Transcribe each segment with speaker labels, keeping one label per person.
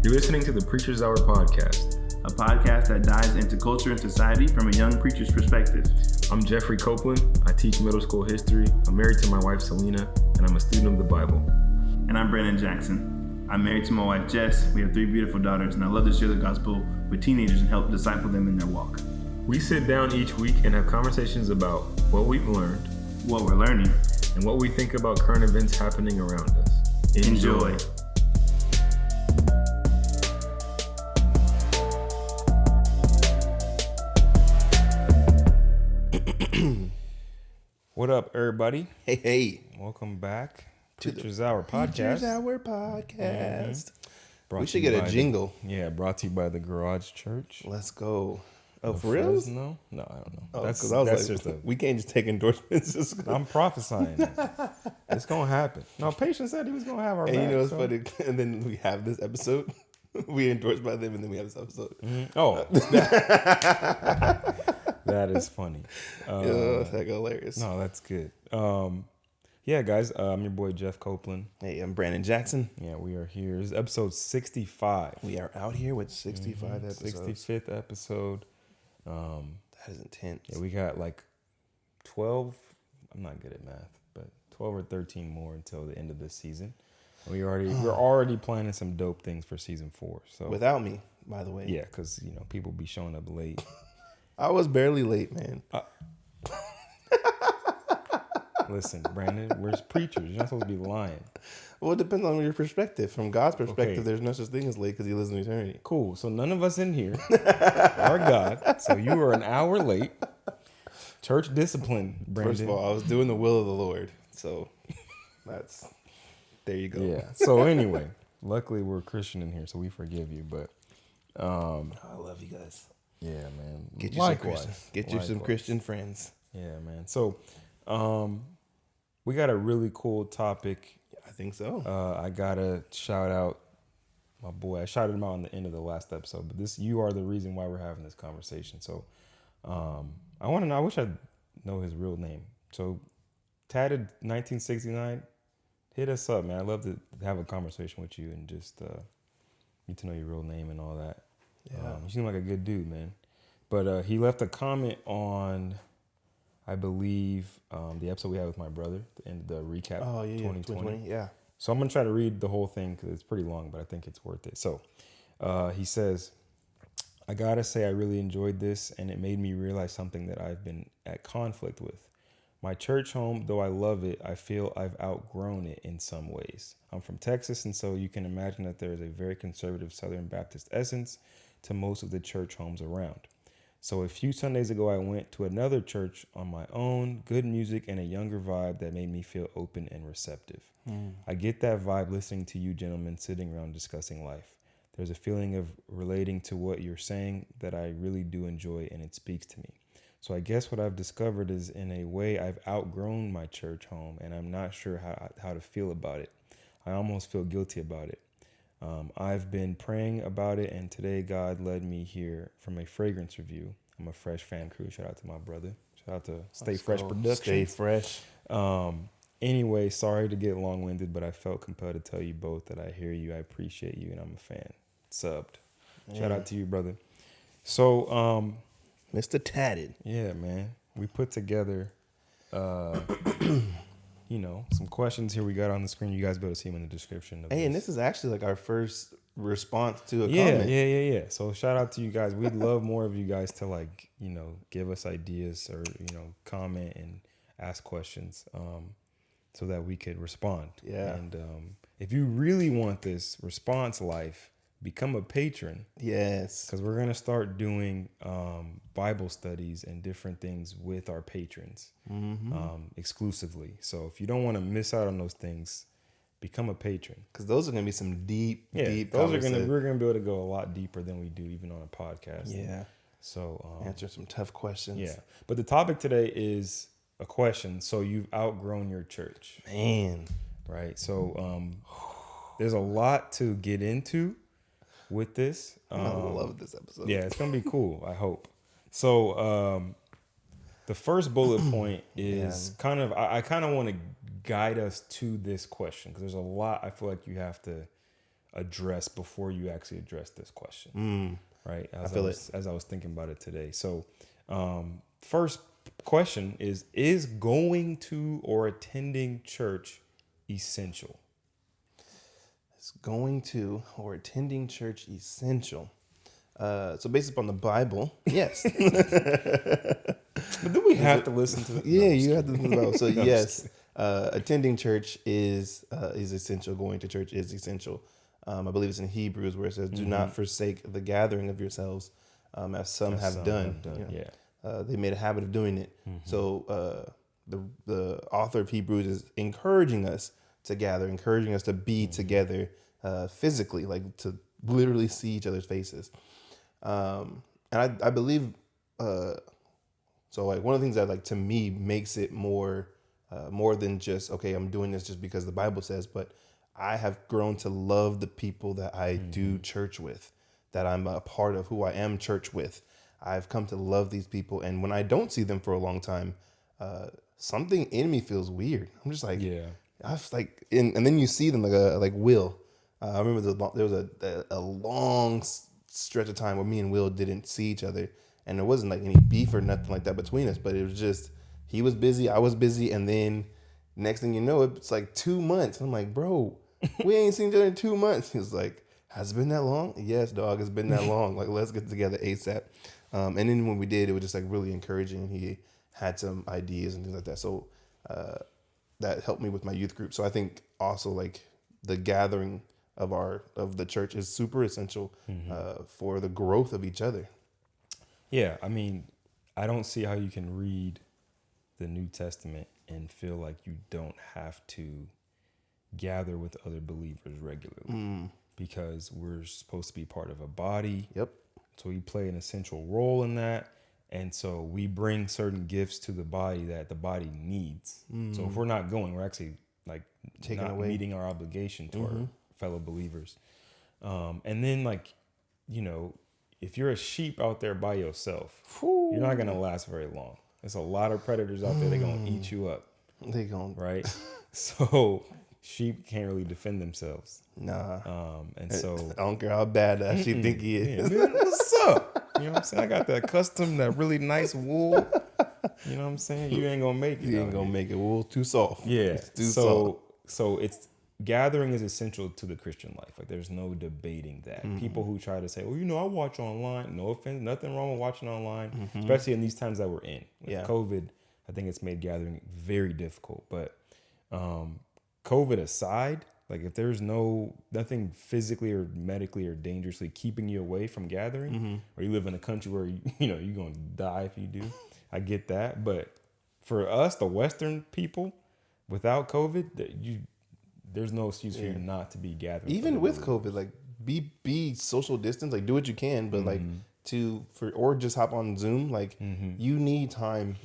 Speaker 1: You're listening to the Preacher's Hour podcast,
Speaker 2: a podcast that dives into culture and society from a young preacher's perspective.
Speaker 1: I'm Jeffrey Copeland. I teach middle school history. I'm married to my wife, Selena, and I'm a student of the Bible.
Speaker 2: And I'm Brandon Jackson. I'm married to my wife, Jess. We have 3 beautiful daughters, and I love to share the gospel with teenagers and help disciple them in their walk.
Speaker 1: We sit down each week and have conversations about what we've learned,
Speaker 2: what we're learning,
Speaker 1: and what we think about current events happening around us.
Speaker 2: Enjoy.
Speaker 3: What up, everybody?
Speaker 4: Hey.
Speaker 3: Welcome back to Preacher's Hour podcast.
Speaker 4: Preacher's Hour podcast.
Speaker 3: Mm-hmm.
Speaker 4: We should get a jingle.
Speaker 3: Brought to you by the Garage Church.
Speaker 4: Let's go. Oh, for real?
Speaker 3: No, I don't know.
Speaker 4: Oh, that's just we can't just take endorsements.
Speaker 3: I'm prophesying. It's gonna happen. No, Patient said he was gonna have our
Speaker 4: and
Speaker 3: back.
Speaker 4: You know what's funny? And then we have this episode. We endorsed by them, and then we have this episode.
Speaker 3: Mm-hmm. Oh, that is funny.
Speaker 4: That's hilarious.
Speaker 3: No, that's good. Yeah, guys, I'm your boy Jeff Copeland.
Speaker 4: Hey, I'm Brandon Jackson.
Speaker 3: Yeah, we are here. This is episode 65.
Speaker 4: We are out here with 65 episodes.
Speaker 3: 65th episode.
Speaker 4: That is intense.
Speaker 3: Yeah, we got like 12. I'm not good at math, but 12 or 13 more until the end of this season. And we're already planning some dope things for season 4. So
Speaker 4: without me, by the way.
Speaker 3: Yeah, because people be showing up late.
Speaker 4: I was barely late, man.
Speaker 3: Listen, Brandon, we're preachers. You're not supposed to be lying.
Speaker 4: Well, it depends on your perspective. From God's perspective, There's no such thing as late because He lives in eternity.
Speaker 3: Cool. So none of us in here are God. So you were an hour late. Church discipline, Brandon.
Speaker 4: First of all, I was doing the will of the Lord. So there you go.
Speaker 3: Yeah. So anyway, luckily we're Christian in here, so we forgive you. But
Speaker 4: I love you guys.
Speaker 3: Yeah, man.
Speaker 4: Get you some Christian friends.
Speaker 3: Yeah, man. So we got a really cool topic.
Speaker 4: I think so.
Speaker 3: I gotta shout out my boy. I shouted him out in the end of the last episode, but you are the reason why we're having this conversation. So I want to know. I wish I know his real name. So Tatted 1969, hit us up, man. I'd love to have a conversation with you and just get to know your real name and all that.
Speaker 4: Yeah,
Speaker 3: you seem like a good dude, man. But he left a comment on, I believe, the episode we had with my brother, the recap.
Speaker 4: Oh, yeah,
Speaker 3: 2020.
Speaker 4: Yeah.
Speaker 3: So I'm going to try to read the whole thing because it's pretty long, but I think it's worth it. So he says, I got to say I really enjoyed this, and it made me realize something that I've been at conflict with. My church home, though I love it, I feel I've outgrown it in some ways. I'm from Texas, and so you can imagine that there is a very conservative Southern Baptist essence to most of the church homes around. So a few Sundays ago, I went to another church on my own, good music and a younger vibe that made me feel open and receptive. I get that vibe listening to you gentlemen sitting around discussing life. There's a feeling of relating to what you're saying that I really do enjoy, and it speaks to me. So I guess what I've discovered is, in a way, I've outgrown my church home, and I'm not sure how to feel about it. I almost feel guilty about it. I've been praying about it, and today God led me here from a fragrance review. I'm a Fresh fan crew. Shout out to my brother. Shout out to Stay Fresh Productions.
Speaker 4: Stay Fresh.
Speaker 3: Anyway, sorry to get long-winded, but I felt compelled to tell you both that I hear you, I appreciate you, and I'm a fan. Subbed. Shout out to you, brother. So,
Speaker 4: Mr. Tatted.
Speaker 3: Yeah, man. We put together, some questions here we got on the screen. You guys be able to see them in the description.
Speaker 4: And this is actually like our first response to a comment.
Speaker 3: Yeah. So shout out to you guys. We'd love more of you guys to give us ideas or, comment and ask questions so that we could respond.
Speaker 4: Yeah.
Speaker 3: And if you really want this response life, become a patron.
Speaker 4: Yes.
Speaker 3: Because we're going to start doing Bible studies and different things with our patrons exclusively. So if you don't want to miss out on those things, become a patron.
Speaker 4: Because those are going to be some deep
Speaker 3: we're going to be able to go a lot deeper than we do even on a podcast.
Speaker 4: Yeah.
Speaker 3: So
Speaker 4: answer some tough questions.
Speaker 3: Yeah. But the topic today is a question. So you've outgrown your church.
Speaker 4: Man.
Speaker 3: Right. So there's a lot to get into with this.
Speaker 4: I love this episode.
Speaker 3: Yeah, it's gonna be cool, I hope. So the first bullet point is I kind of want to guide us to this question because there's a lot I feel like you have to address before you actually address this question. Right. As I was thinking about it today. So, first question is going to or attending church essential?
Speaker 4: Is going to or attending church essential? So based upon the Bible, yes.
Speaker 3: But do we have to listen to it?
Speaker 4: Yeah, you have to listen to the Bible. So yes, attending church is essential. Going to church is essential. I believe it's in Hebrews where it says, "Do not forsake the gathering of yourselves, as some have done." They made a habit of doing it. So the author of Hebrews is encouraging us to gather, encouraging us to be together physically, like to literally see each other's faces. And I believe, so like one of the things that like to me makes it more than just, okay, I'm doing this just because the Bible says, but I have grown to love the people that I do church with, that I'm a part of, who I am church with. I've come to love these people. And when I don't see them for a long time, something in me feels weird. I'm just like, I was like, and then you see them like Will. I remember there was a long stretch of time where me and Will didn't see each other, and there wasn't like any beef or nothing like that between us, but it was just, he was busy, I was busy, and then next thing you know, it's like 2 months. I'm like, bro, we ain't seen each other in 2 months. He was like, has it been that long? Yes, dog, it's been that long. Like, let's get together ASAP. And then when we did, it was just like really encouraging, and he had some ideas and things like that. So that helped me with my youth group. So I think also like the gathering of the church is super essential for the growth of each other.
Speaker 3: Yeah, I mean, I don't see how you can read the New Testament and feel like you don't have to gather with other believers regularly because we're supposed to be part of a body.
Speaker 4: Yep.
Speaker 3: So we play an essential role in that. And so we bring certain gifts to the body that the body needs. So if we're not going, we're actually like
Speaker 4: taking
Speaker 3: not
Speaker 4: away,
Speaker 3: meeting our obligation to our fellow believers. And then like, you know, if you're a sheep out there by yourself, you're not going to last very long. There's a lot of predators out there. They're going to eat you up.
Speaker 4: They going
Speaker 3: right. So sheep can't really defend themselves.
Speaker 4: Nah.
Speaker 3: And so
Speaker 4: I don't care how bad that sheep think he is.
Speaker 3: Yeah, man, what's up? You know what I'm saying? I got that custom, that really nice wool. You know what I'm saying? You ain't gonna make it.
Speaker 4: You ain't gonna make it. Wool too soft.
Speaker 3: Yeah.
Speaker 4: It's too soft.
Speaker 3: So it's gathering is essential to the Christian life. Like there's no debating that. People who try to say, well, you know, I watch online. No offense, nothing wrong with watching online, especially in these times that we're in. With COVID, I think it's made gathering very difficult. But COVID aside, like if there's nothing physically or medically or dangerously keeping you away from gathering, or you live in a country where you're going to die if you do, I get that. But for us, the Western people, without COVID, there's no excuse for you not to be gathering.
Speaker 4: Even with COVID, like be social distance, like do what you can, but like or just hop on Zoom. Like you need time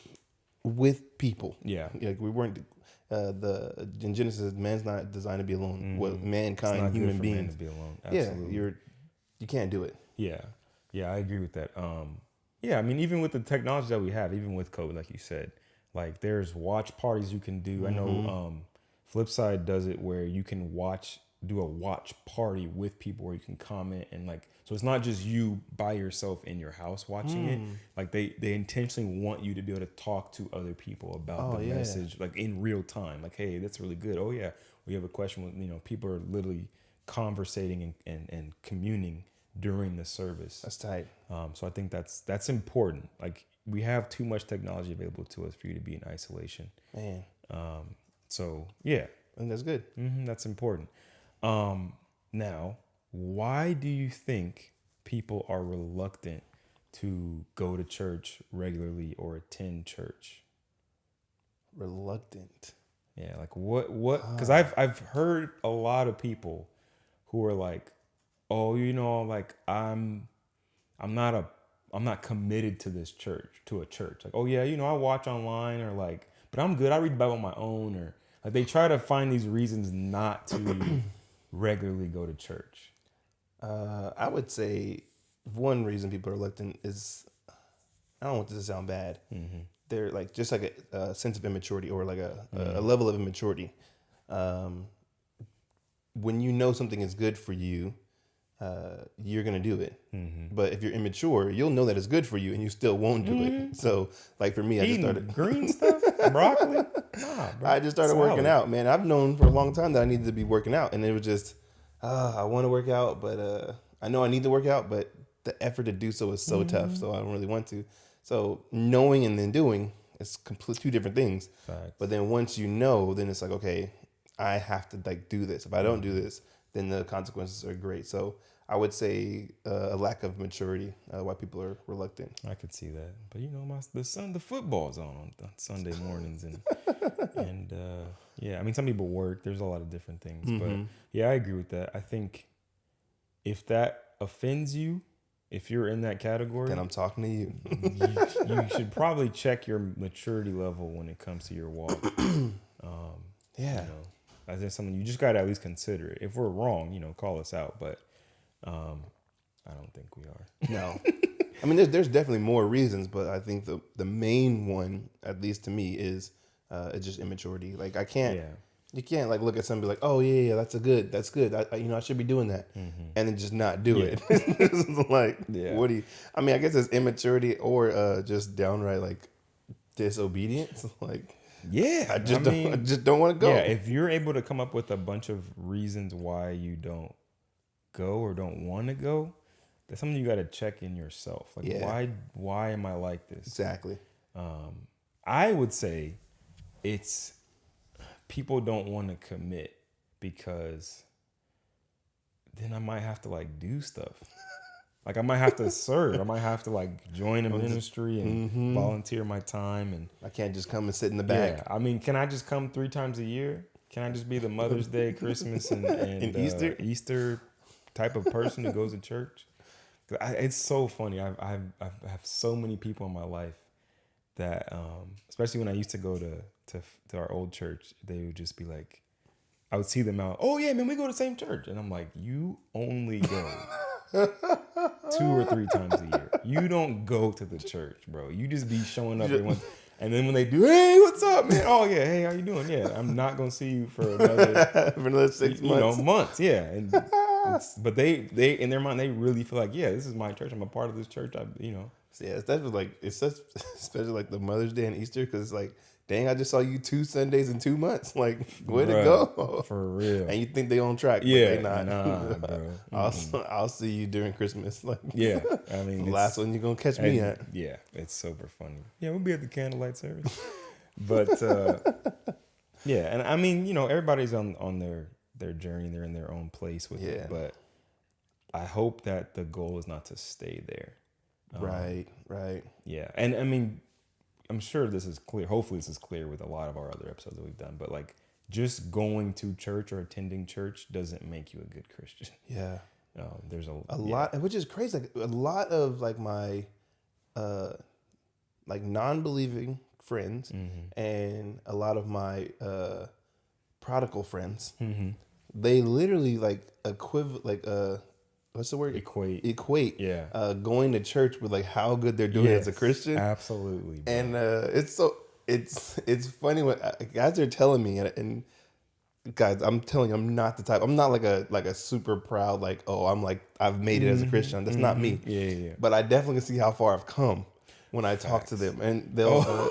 Speaker 4: with people.
Speaker 3: Yeah,
Speaker 4: like we weren't. In Genesis, man's not designed to be alone. Well, mankind, human beings,
Speaker 3: to be alone. Absolutely.
Speaker 4: Yeah, you can't do it.
Speaker 3: Yeah, I agree with that. I mean, even with the technology that we have, even with COVID, like you said, like there's watch parties you can do. I know Flipside does it where you can do a watch party with people where you can comment and like, so it's not just you by yourself in your house watching it. Like they intentionally want you to be able to talk to other people about the message, like in real time. Like, hey, that's really good. Oh yeah, we have a question with, people are literally conversating and communing during the service.
Speaker 4: That's tight.
Speaker 3: So I think that's important. Like we have too much technology available to us for you to be in isolation.
Speaker 4: Man.
Speaker 3: So yeah,
Speaker 4: and that's good.
Speaker 3: That's important. Now, why do you think people are reluctant to go to church regularly or attend church?
Speaker 4: Reluctant.
Speaker 3: Yeah, like what? Because I've heard a lot of people who are like, oh, like I'm not committed to this church, to a church. Like, oh yeah, I watch online, or like, but I'm good. I read the Bible on my own, or like they try to find these reasons not to regularly go to church.
Speaker 4: I would say one reason people are reluctant is, I don't want this to sound bad. They're like just like a sense of immaturity, or like a level of immaturity. when you know something is good for you, you're gonna do it. But if you're immature, you'll know that it's good for you and you still won't do it. So like for me, I just started
Speaker 3: green stuff, broccoli. Nah, bro.
Speaker 4: I just started working out, man. I've known for a long time that I needed to be working out, and it was just I want to work out, but I know I need to work out, but the effort to do so is so tough, so I don't really want to. So knowing and then doing is two different things.
Speaker 3: Facts.
Speaker 4: But then once you know, then it's like, okay, I have to like do this. If I don't do this, then the consequences are great. So I would say a lack of maturity, why people are reluctant.
Speaker 3: I could see that, but you know, the football's on Sunday mornings, and yeah, I mean, some people work. There's a lot of different things, but yeah, I agree with that. I think if that offends you, if you're in that category,
Speaker 4: Then I'm talking to you.
Speaker 3: you should probably check your maturity level when it comes to your walk.
Speaker 4: Yeah.
Speaker 3: You know, I think something you just got to at least consider it. If we're wrong, you know, call us out, but I don't think we are.
Speaker 4: No. I mean, there's definitely more reasons, but I think the main one, at least to me, is it's just immaturity. Like you can't like look at somebody like, oh yeah, that's good. I should be doing that, and then just not do it. It's like, what do you? I mean, I guess it's immaturity or just downright like disobedience. Like, I just don't want to go.
Speaker 3: Yeah, if you're able to come up with a bunch of reasons why you don't go or don't want to go, that's something you got to check in yourself. Like, why am I like this?
Speaker 4: Exactly.
Speaker 3: I would say it's people don't want to commit because then I might have to like do stuff. Like I might have to serve. I might have to like join a ministry and volunteer my time. And
Speaker 4: I can't just come and sit in the back.
Speaker 3: Yeah, I mean, can I just come 3 times a year? Can I just be the Mother's Day, Christmas, and Easter type of person who goes to church? It's so funny. I have so many people in my life that, especially when I used to go to our old church, they would just be like, I would see them out. Oh yeah, man, we go to the same church, and I'm like, you only go 2 or 3 times a year. You don't go to the church, bro. You just be showing up every once. And then when they do, hey, what's up, man? Oh yeah, hey, how you doing? Yeah, I'm not gonna see you for another
Speaker 4: 6 months.
Speaker 3: Months. Yeah, and but they in their mind they really feel like, yeah, this is my church. I'm a part of this church.
Speaker 4: Yeah, it's definitely like especially like the Mother's Day and Easter, because it's like, dang, I just saw you 2 Sundays in 2 months. Like, way to go.
Speaker 3: For real.
Speaker 4: And you think they on track, but
Speaker 3: yeah,
Speaker 4: they not.
Speaker 3: Nah, bro.
Speaker 4: I'll see you during Christmas. Like,
Speaker 3: yeah, I mean,
Speaker 4: the last one you're gonna catch me at.
Speaker 3: Yeah, it's super funny. Yeah, we'll be at the candlelight service. But yeah, and I mean, you know, everybody's on their journey. They're in their own place with it. But I hope that the goal is not to stay there.
Speaker 4: Right.
Speaker 3: Yeah, and I mean, I'm sure this is clear. Hopefully this is clear with a lot of our other episodes that we've done. But like, just going to church or attending church doesn't make you a good Christian.
Speaker 4: Yeah.
Speaker 3: There's a
Speaker 4: lot, which is crazy. Like, a lot of like my like non-believing friends and a lot of my prodigal friends, they literally like what's the word? Equate.
Speaker 3: Yeah.
Speaker 4: Going to church with like how good they're doing as a Christian.
Speaker 3: Absolutely. Bro.
Speaker 4: And it's funny when guys are telling me, and guys, I'm telling you, I'm not the type. I'm not like a super proud like, oh, I'm like I've made it as a Christian. That's not me.
Speaker 3: Yeah.
Speaker 4: But I definitely can see how far I've come when I talk to them, and they'll.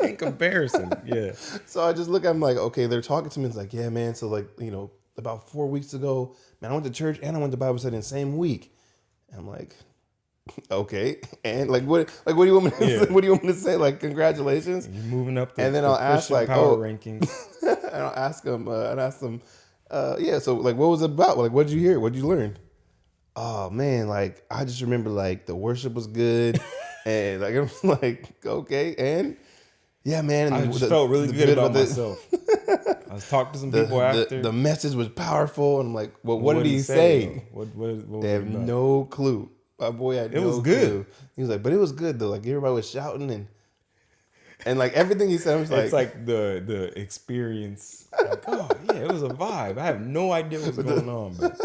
Speaker 3: In comparison, yeah.
Speaker 4: So I just look at them like, okay, they're talking to me. It's like, yeah, man. So like, you know, about 4 weeks ago, man, I went to church and I went to Bible study in the same week. And I'm like, okay, and like what do you want me to say? What do you want me to say? Like, congratulations,
Speaker 3: you're moving up.
Speaker 4: And then I'll ask like,
Speaker 3: power rankings.
Speaker 4: And I'll ask them. Yeah. So like, what was it about? Like, what did you hear? What did you learn? Oh man, like I just remember like the worship was good, and like I'm like, okay, and yeah, man. And
Speaker 3: I just felt really good about myself. I was talking to some people after.
Speaker 4: The message was powerful, and I'm like, well, what did he say?
Speaker 3: What
Speaker 4: they have no clue. My boy had no clue. It was good. He was like, but it was good though. Like everybody was shouting and like everything he said was like,
Speaker 3: it's like the experience. Like, oh yeah, it was a vibe. I have no idea what's going on, but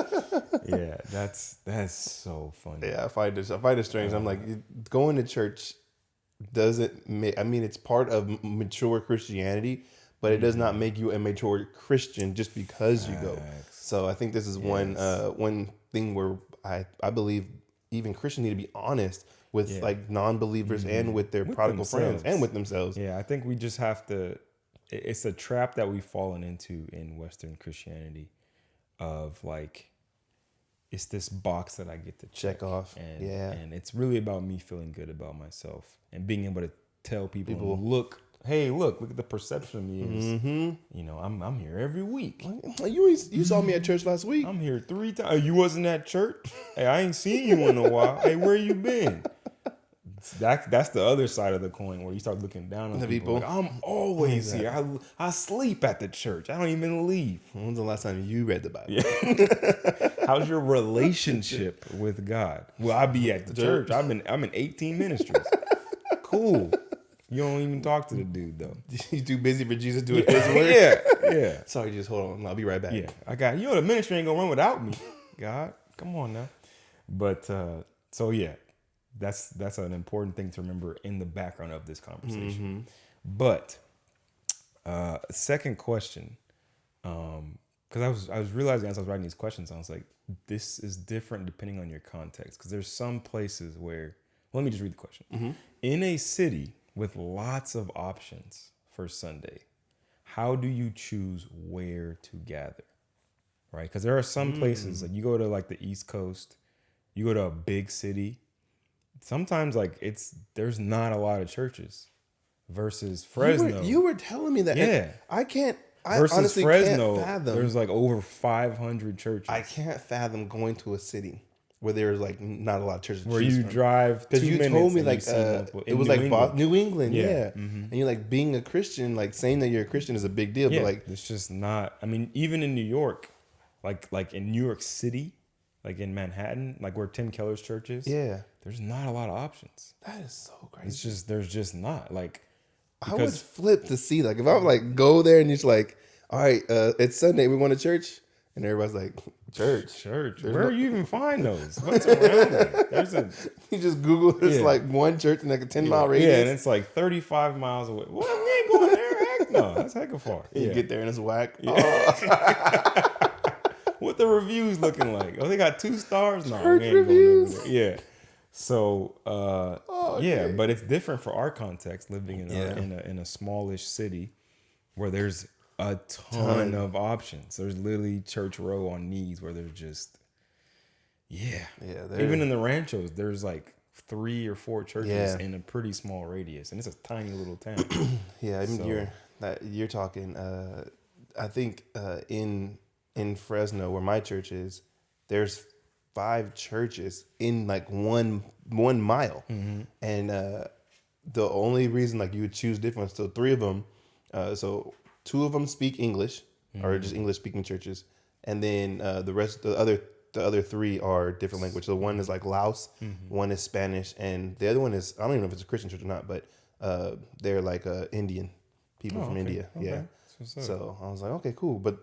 Speaker 3: yeah, that's so funny.
Speaker 4: Yeah, I find it strange. I'm like, going to church doesn't make. I mean, it's part of mature Christianity, but it does not make you a mature Christian just because you go. So I think this is one thing where I believe even Christians need to be honest with like non-believers and with their prodigal friends and with themselves.
Speaker 3: Yeah, I think we just have to. It's a trap that we've fallen into in Western Christianity, of like, it's this box that I get to check
Speaker 4: off,
Speaker 3: and it's really about me feeling good about myself and being able to tell people look at the perception of me is, you know, I'm here every week.
Speaker 4: You saw me at church last week.
Speaker 3: I'm here 3 times. You wasn't at church? Hey, I ain't seen you in a while. Hey, where you been? That's the other side of the coin, where you start looking down on the people. Like, I'm always here. I sleep at the church. I don't even leave.
Speaker 4: When's the last time you read the Bible?
Speaker 3: Yeah. How's your relationship with God? Well, I be at the church. I'm in 18 ministries. Cool. You don't even talk to the dude though.
Speaker 4: He's too busy for Jesus doing his work.
Speaker 3: Yeah.
Speaker 4: Sorry, just hold on. I'll be right back.
Speaker 3: Yeah, I got you. Know the ministry ain't gonna run without me. God, come on now. But so yeah. That's an important thing to remember in the background of this conversation. But second question, because I was realizing as I was writing these questions, I was like, this is different depending on your context. Because there's some places where, let me just read the question. In a city with lots of options for Sunday, how do you choose where to gather? Right? Because there are some places, like you go to like the East Coast, you go to a big city. Sometimes like there's not a lot of churches versus Fresno.
Speaker 4: You were telling me that.
Speaker 3: Yeah.
Speaker 4: I
Speaker 3: versus
Speaker 4: honestly
Speaker 3: Fresno,
Speaker 4: can't fathom.
Speaker 3: there's like over 500 churches.
Speaker 4: I can't fathom going to a city where there's like not a lot of churches.
Speaker 3: Where you drive 2 minutes.
Speaker 4: Because you told me like it was like New England, yeah. And you're like, being a Christian, like saying that you're a Christian is a big deal. But like,
Speaker 3: it's just not. I mean, even in New York, like in New York City, like in Manhattan, like where Tim Keller's church is, there's not a lot of options.
Speaker 4: That is so crazy.
Speaker 3: It's just there's just not like.
Speaker 4: I would flip to see like if I would like go there and it's like, all right, it's Sunday, we going to church, and everybody's like, church.
Speaker 3: Where do you even find those? What's around there?
Speaker 4: You just Google this like one church in like a 10-mile radius.
Speaker 3: Yeah, and it's like 35 miles away. What? We ain't going there. Heck no, that's hecka far.
Speaker 4: You get there and it's whack.
Speaker 3: What the reviews looking like? Oh, they got 2 stars? No,
Speaker 4: church reviews.
Speaker 3: Yeah. So, but it's different for our context, living in a smallish city where there's a ton of options. There's literally Church Row on Knees where there's just, even in the ranchos, there's like 3 or 4 churches in a pretty small radius, and it's a tiny little town.
Speaker 4: I mean, you're talking. I think in Fresno, where my church is, there's 5 churches in like one mile, and the only reason like you would choose different, so 3 of them, so 2 of them speak English, or just English speaking churches, and then the other 3 are different language. So one is like Laos, one is Spanish, and the other one is, I don't even know if it's a Christian church or not, but they're like Indian people from India. Okay. Yeah. So I was like, okay, cool, but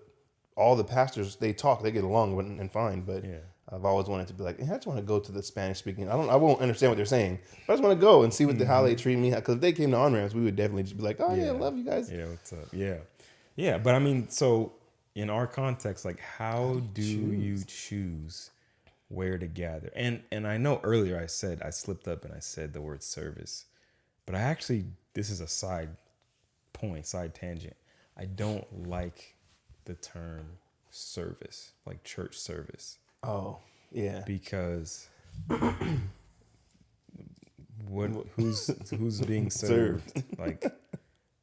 Speaker 4: all the pastors, they get along and fine, but I've always wanted to be like, I just want to go to the Spanish speaking. I won't understand what they're saying, but I just want to go and see how they treat me. Because if they came to on-ramps, we would definitely just be like, oh yeah, I love you guys.
Speaker 3: Yeah, what's up? Yeah. But I mean, so in our context, like, how do you choose where to gather? And I know earlier I slipped up and I said the word service, but this is a side tangent. I don't like the term service, like church service.
Speaker 4: Oh, yeah.
Speaker 3: Because who's being served? Like,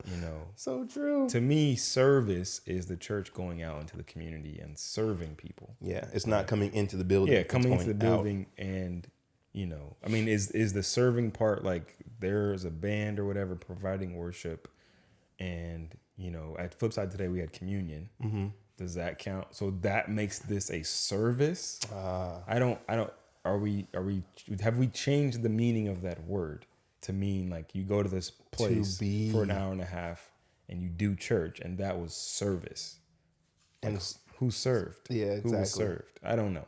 Speaker 3: you know.
Speaker 4: So true.
Speaker 3: To me, service is the church going out into the community and serving people.
Speaker 4: Yeah, it's not coming into the building.
Speaker 3: Yeah, coming into the building and, you know, I mean, is the serving part like there's a band or whatever providing worship, and, you know, at flip side today we had communion. Does that count? So that makes this a service? Have we changed the meaning of that word to mean like you go to this place for an hour and a half and you do church, and that was service? And who served?
Speaker 4: Yeah, exactly.
Speaker 3: Who was served? I don't know.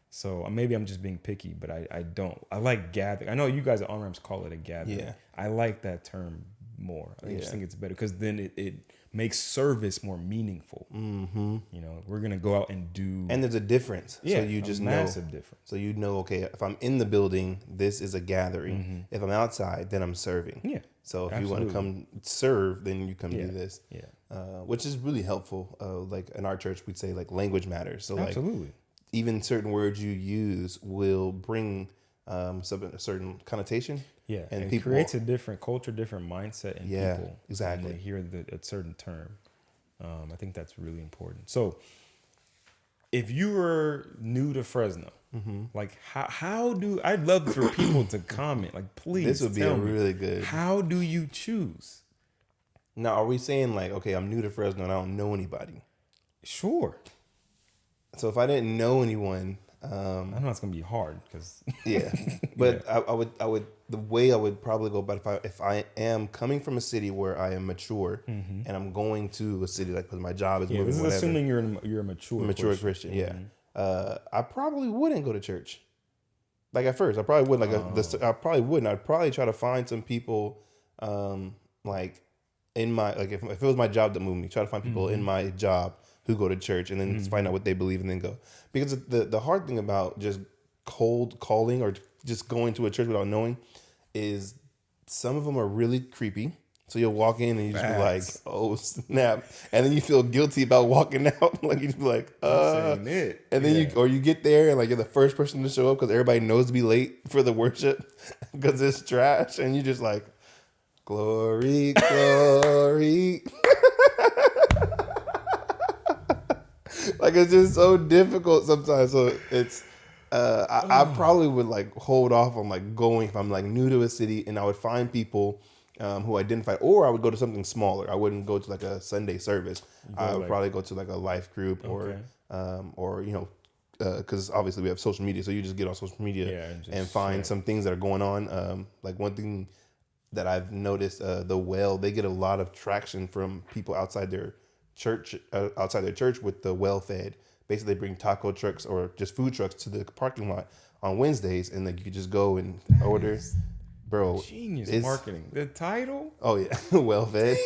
Speaker 3: So maybe I'm just being picky, but I don't. I like gathering. I know you guys at On-Ramps call it a gathering.
Speaker 4: Yeah.
Speaker 3: I like that term more. I just think it's better because then it makes service more meaningful. Mm-hmm. You know, we're gonna go out and do,
Speaker 4: and there's a difference.
Speaker 3: Yeah,
Speaker 4: so you just
Speaker 3: massive
Speaker 4: know,
Speaker 3: difference.
Speaker 4: So you know, okay, if I'm in the building, this is a gathering. Mm-hmm. If I'm outside, then I'm serving.
Speaker 3: Yeah.
Speaker 4: So if you want to come serve, then you come do this.
Speaker 3: Yeah.
Speaker 4: Which is really helpful. Like in our church, we'd say like language matters. So
Speaker 3: Absolutely.
Speaker 4: like even certain words you use will bring a certain connotation.
Speaker 3: Yeah,
Speaker 4: and
Speaker 3: it
Speaker 4: people
Speaker 3: creates a different culture, different mindset in people.
Speaker 4: Exactly.
Speaker 3: When they hear a certain term. I think that's really important. So if you were new to Fresno, like how do, I'd love for people to comment, like, please
Speaker 4: this would be
Speaker 3: tell me,
Speaker 4: really good.
Speaker 3: how do you choose?
Speaker 4: Now, are we saying like, okay, I'm new to Fresno and I don't know anybody?
Speaker 3: Sure.
Speaker 4: So if I didn't know anyone,
Speaker 3: I know it's gonna be hard because
Speaker 4: but I would the way I would probably go about if I am coming from a city where I am mature and I'm going to a city like because my job is moving.
Speaker 3: This is
Speaker 4: whatever,
Speaker 3: assuming you're a mature
Speaker 4: Christian. Yeah, I probably wouldn't go to church. Like at first, I probably wouldn't. I probably wouldn't. I'd probably try to find some people, like in my if it was my job that moved me, try to find people in my job who go to church and then find out what they believe and then go. Because the hard thing about just cold calling or just going to a church without knowing is some of them are really creepy. So you'll walk in and you just be like, oh snap. And then you feel guilty about walking out. Like you just be like,
Speaker 3: saying it.
Speaker 4: And then you get there and like you're the first person to show up because everybody knows to be late for the worship because it's trash. And you're just like, glory, glory. Like it's just so difficult sometimes. So it's I probably would like hold off on like going if I'm like new to a city, and I would find people who identify, or I would go to something smaller. I wouldn't go to like a Sunday service. I would probably go to like a life group or you know, because obviously we have social media, so you just get on social media and find some things that are going on. Like one thing that I've noticed, the Well, they get a lot of traction from people outside their church with the Well Fed. Basically, they bring taco trucks or just food trucks to the parking lot on Wednesdays, and then you could just go and order. Bro,
Speaker 3: genius marketing. The title?
Speaker 4: Oh yeah, Well Fed.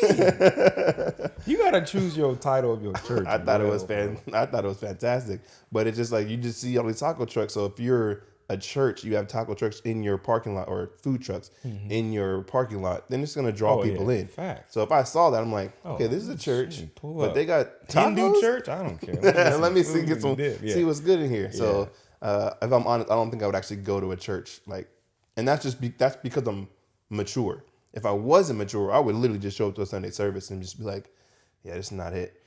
Speaker 3: You gotta choose your title of your church.
Speaker 4: I thought it was fantastic, but it's just like you just see all these taco trucks. So if you're a church, you have taco trucks in your parking lot or food trucks in your parking lot, then it's going to draw people in.
Speaker 3: Fact.
Speaker 4: So if I saw that, I'm like, okay, this is a church, but they got tacos?
Speaker 3: Hindu church? I don't care.
Speaker 4: Let me see what's good in here. So if I'm honest, I don't think I would actually go to a church and that's because I'm mature. If I wasn't mature, I would literally just show up to a Sunday service and just be like, yeah, this is not it.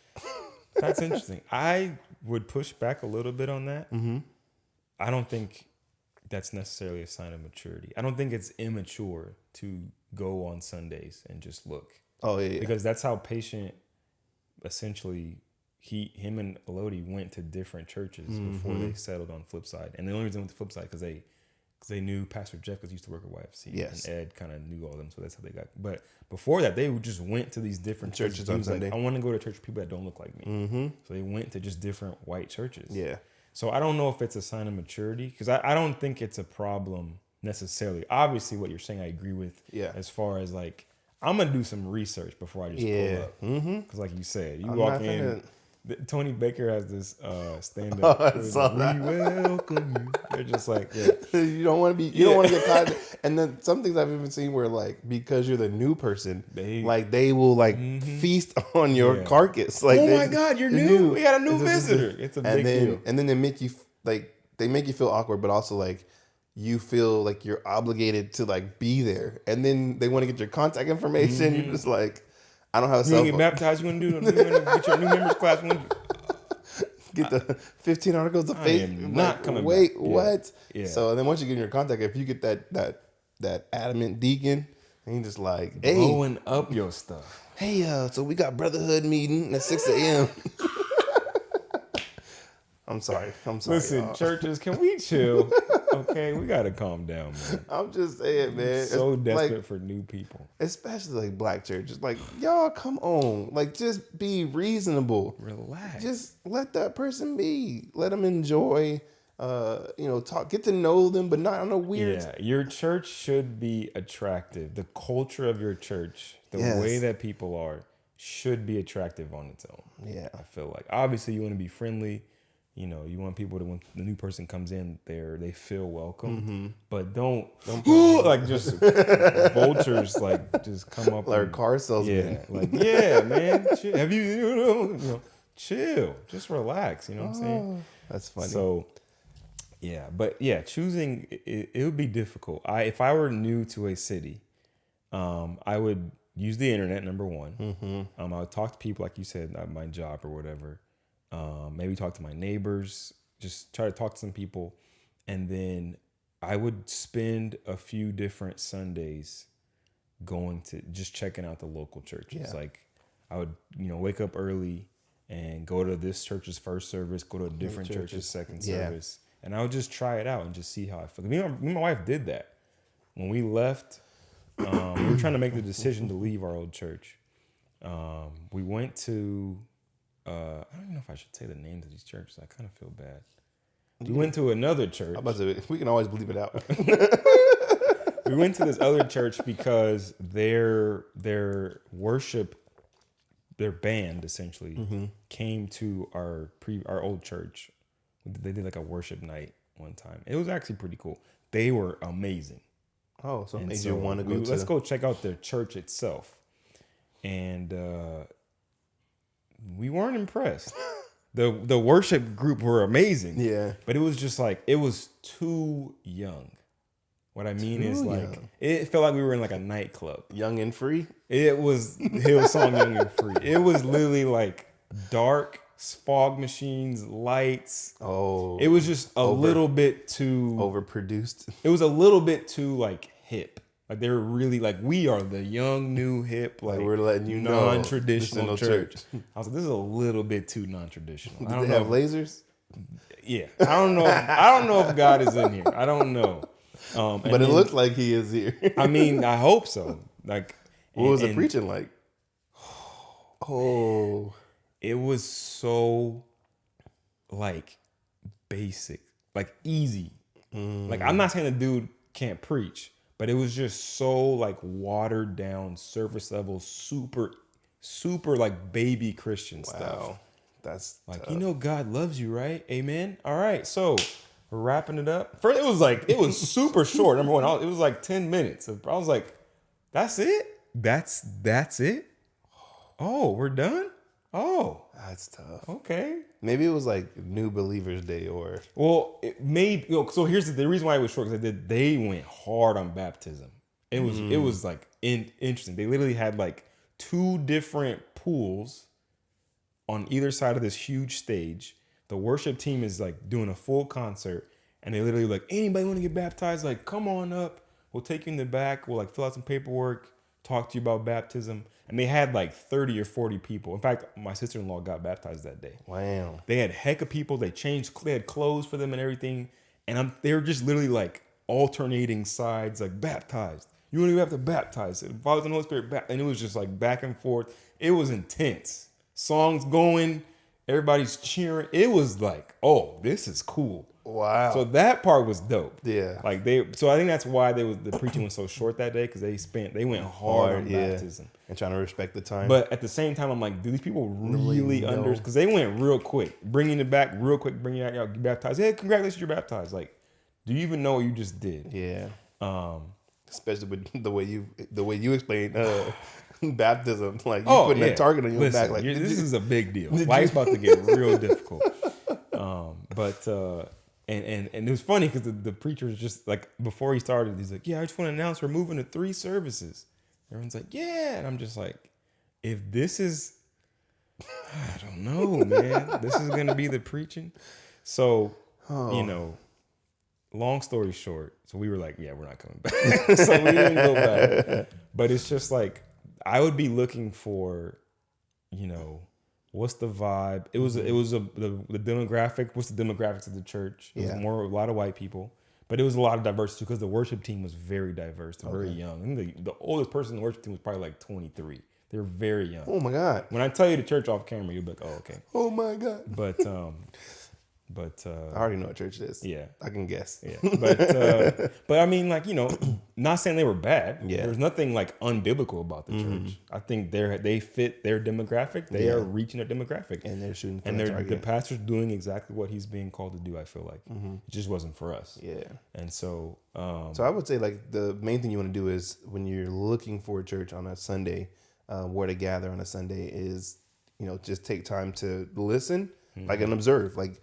Speaker 3: That's interesting. I would push back a little bit on that. I don't think that's necessarily a sign of maturity. I don't think it's immature to go on Sundays and just look.
Speaker 4: Oh yeah.
Speaker 3: Because that's how Patient essentially him and Elodie went to different churches before they settled on Flipside. And the only reason they went to Flipside because they knew Pastor Jeff because he used to work at YFC.
Speaker 4: Yes.
Speaker 3: And Ed kind of knew all of them, so that's how they got. But before that, they just went to these different churches on Sunday. Like, I want to go to church with people that don't look like me. So they went to just different white churches.
Speaker 4: Yeah.
Speaker 3: So I don't know if it's a sign of maturity because I don't think it's a problem necessarily. Obviously, what you're saying, I agree with.
Speaker 4: Yeah.
Speaker 3: As far as like, I'm gonna do some research before I just pull up. Because like you said, you walk in. Tony Baker has this stand up. We welcome you. They're just like,
Speaker 4: you don't want to be. You don't want to get caught. And then some things I've even seen where like because you're the new person, they will feast on your carcass. Like,
Speaker 3: oh my God, you're new. We got a new visitor. It's a big deal.
Speaker 4: And then they make you feel awkward, but also like you feel like you're obligated to like be there. And then they want to get your contact information. You're just like, I don't have a cell phone.
Speaker 3: You get baptized. You want to get your new members class.
Speaker 4: Get the 15 articles of faith.
Speaker 3: Not coming.
Speaker 4: Wait,
Speaker 3: back.
Speaker 4: what?
Speaker 3: Yeah.
Speaker 4: So then once you get in your contact, if you get that adamant deacon, and you just like, hey,
Speaker 3: blowing up your stuff.
Speaker 4: Hey, so we got brotherhood meeting at 6 a.m. I'm sorry.
Speaker 3: Listen,
Speaker 4: y'all.
Speaker 3: churches, can we chill? Okay, we gotta calm down, man.
Speaker 4: I'm just saying, man.
Speaker 3: So desperate for new people,
Speaker 4: especially like black churches. Like, y'all, come on. Like, just be reasonable.
Speaker 3: Relax.
Speaker 4: Just let that person be. Let them enjoy. Talk. Get to know them, but not on a weird.
Speaker 3: Yeah, your church should be attractive. The culture of your church the
Speaker 4: Yes.
Speaker 3: way that people are should be attractive on its own.
Speaker 4: Yeah.
Speaker 3: I feel like obviously you want to be friendly. You know, you want people to, when the new person comes in there, they feel welcome, but don't like just vultures like just come up
Speaker 4: Like
Speaker 3: and,
Speaker 4: car salesman.
Speaker 3: yeah, like yeah, man, chill. Have you know, chill, just relax. You know what I'm saying?
Speaker 4: That's funny.
Speaker 3: So yeah, but yeah, choosing it would be difficult. If I were new to a city, I would use the internet, number one. I would talk to people like you said at my job or whatever. Maybe talk to my neighbors, just try to talk to some people. And then I would spend a few different Sundays going to just checking out the local churches.
Speaker 4: Yeah.
Speaker 3: Like I would, wake up early and go to this church's first service, go to a different church's second service. And I would just try it out and just see how I feel. Me and my wife did that. When we left, we were trying to make the decision to leave our old church. We went to, I don't even know if I should say the names of these churches. I kind of feel bad. We went to another church.
Speaker 4: I'm about to say, we can always bleep it out.
Speaker 3: We went to this other church because their worship, their band essentially came to our old church. They did like a worship night one time. It was actually pretty cool. They were amazing.
Speaker 4: Oh, so it
Speaker 3: And
Speaker 4: made
Speaker 3: so
Speaker 4: you want to go
Speaker 3: let's go check out their church itself. And we weren't impressed. The worship group were amazing.
Speaker 4: Yeah.
Speaker 3: But it was just like, it was too young. What I mean is like,
Speaker 4: young.
Speaker 3: it felt like we were in like a nightclub.
Speaker 4: Young and free.
Speaker 3: It was Hillsong Young and Free. It was literally like dark, fog machines, lights.
Speaker 4: Oh.
Speaker 3: It was just a little bit too
Speaker 4: overproduced.
Speaker 3: It was a little bit too like hip. Like they were really like, we are the young, new, hip, like
Speaker 4: we're letting you know
Speaker 3: non-traditional
Speaker 4: this is no
Speaker 3: church.
Speaker 4: church.
Speaker 3: I was like, this is a little bit too non-traditional. I
Speaker 4: Did
Speaker 3: don't
Speaker 4: they have
Speaker 3: know.
Speaker 4: lasers?
Speaker 3: Yeah, I don't know. I don't know if God is in here. I don't know.
Speaker 4: But it looked like he is here.
Speaker 3: I mean, I hope so. Like,
Speaker 4: What was the preaching like? Oh.
Speaker 3: It was so like basic, like easy. Like I'm not saying the dude can't preach, but it was just so like watered down, surface level, super like baby Christian stuff.
Speaker 4: That's
Speaker 3: Like,
Speaker 4: tough.
Speaker 3: God loves you, right? Amen. All right, so we're wrapping it up. First, it was super short. Number one, it was like 10 minutes. I was like, that's it? That's it? Oh, we're done? Oh,
Speaker 4: That's tough.
Speaker 3: okay.
Speaker 4: Maybe it was like New Believers Day or
Speaker 3: Well, it made so here's the reason why it was short, because they went hard on baptism. It was like interesting. They literally had like 2 different pools on either side of this huge stage. The worship team is like doing a full concert, and they literally like, anybody want to get baptized? Like, come on up. We'll take you in the back. We'll like fill out some paperwork, talk to you about baptism. And they had like 30 or 40 people. In fact, my sister-in-law got baptized that day.
Speaker 4: wow.
Speaker 3: They had heck of people. They had clothes for them and everything. And they were just literally like alternating sides, like baptized. You don't even have to baptize it. Fathers and Holy Spirit, and it was just like back and forth. It was intense. Songs going, everybody's cheering. It was like, oh, this is cool.
Speaker 4: Wow.
Speaker 3: So that part was dope.
Speaker 4: Yeah.
Speaker 3: Like so I think that's why the preaching was so short that day, because they went hard on baptism.
Speaker 4: And trying to respect the time.
Speaker 3: But at the same time, I'm like, do these people really
Speaker 4: know.
Speaker 3: because they went real quick, bringing it back real quick, bringing it out, get baptized. Hey, congratulations, you're baptized. Like, do you even know what you just did?
Speaker 4: yeah. Especially with the way you explained baptism, like you putting a target on your back. Like
Speaker 3: this is a big deal. Life's about to get real difficult. And it was funny because the preacher was just like, before he started, he's like, yeah, I just want to announce we're moving to 3 services. Everyone's like, yeah. And I'm just like, if this is, I don't know, man. This is going to be the preaching. So, long story short, so we were like, yeah, we're not coming back. So we didn't go back. But it's just like, I would be looking for, what's the vibe? It was the demographic. What's the demographics of the church? It was a lot of white people, but it was a lot of diversity because the worship team was very diverse. They're very young. I think the oldest person in the worship team was probably like 23. They're very young.
Speaker 4: oh my God.
Speaker 3: When I tell you the church off camera, you'll be like, oh, okay.
Speaker 4: Oh my God.
Speaker 3: But But
Speaker 4: I already know what church it is.
Speaker 3: yeah,
Speaker 4: I can guess.
Speaker 3: yeah. But I mean, like, not saying they were bad.
Speaker 4: Yeah.
Speaker 3: There's nothing like unbiblical about the church. I think they fit their demographic. They are reaching a demographic,
Speaker 4: And they're shooting for
Speaker 3: and
Speaker 4: that
Speaker 3: the
Speaker 4: target.
Speaker 3: pastor's doing exactly what he's being called to do. I feel like it just wasn't for us.
Speaker 4: Yeah.
Speaker 3: And so,
Speaker 4: So I would say like the main thing you want to do is when you're looking for a church on a Sunday, where to gather on a Sunday is, just take time to listen, like, and observe, like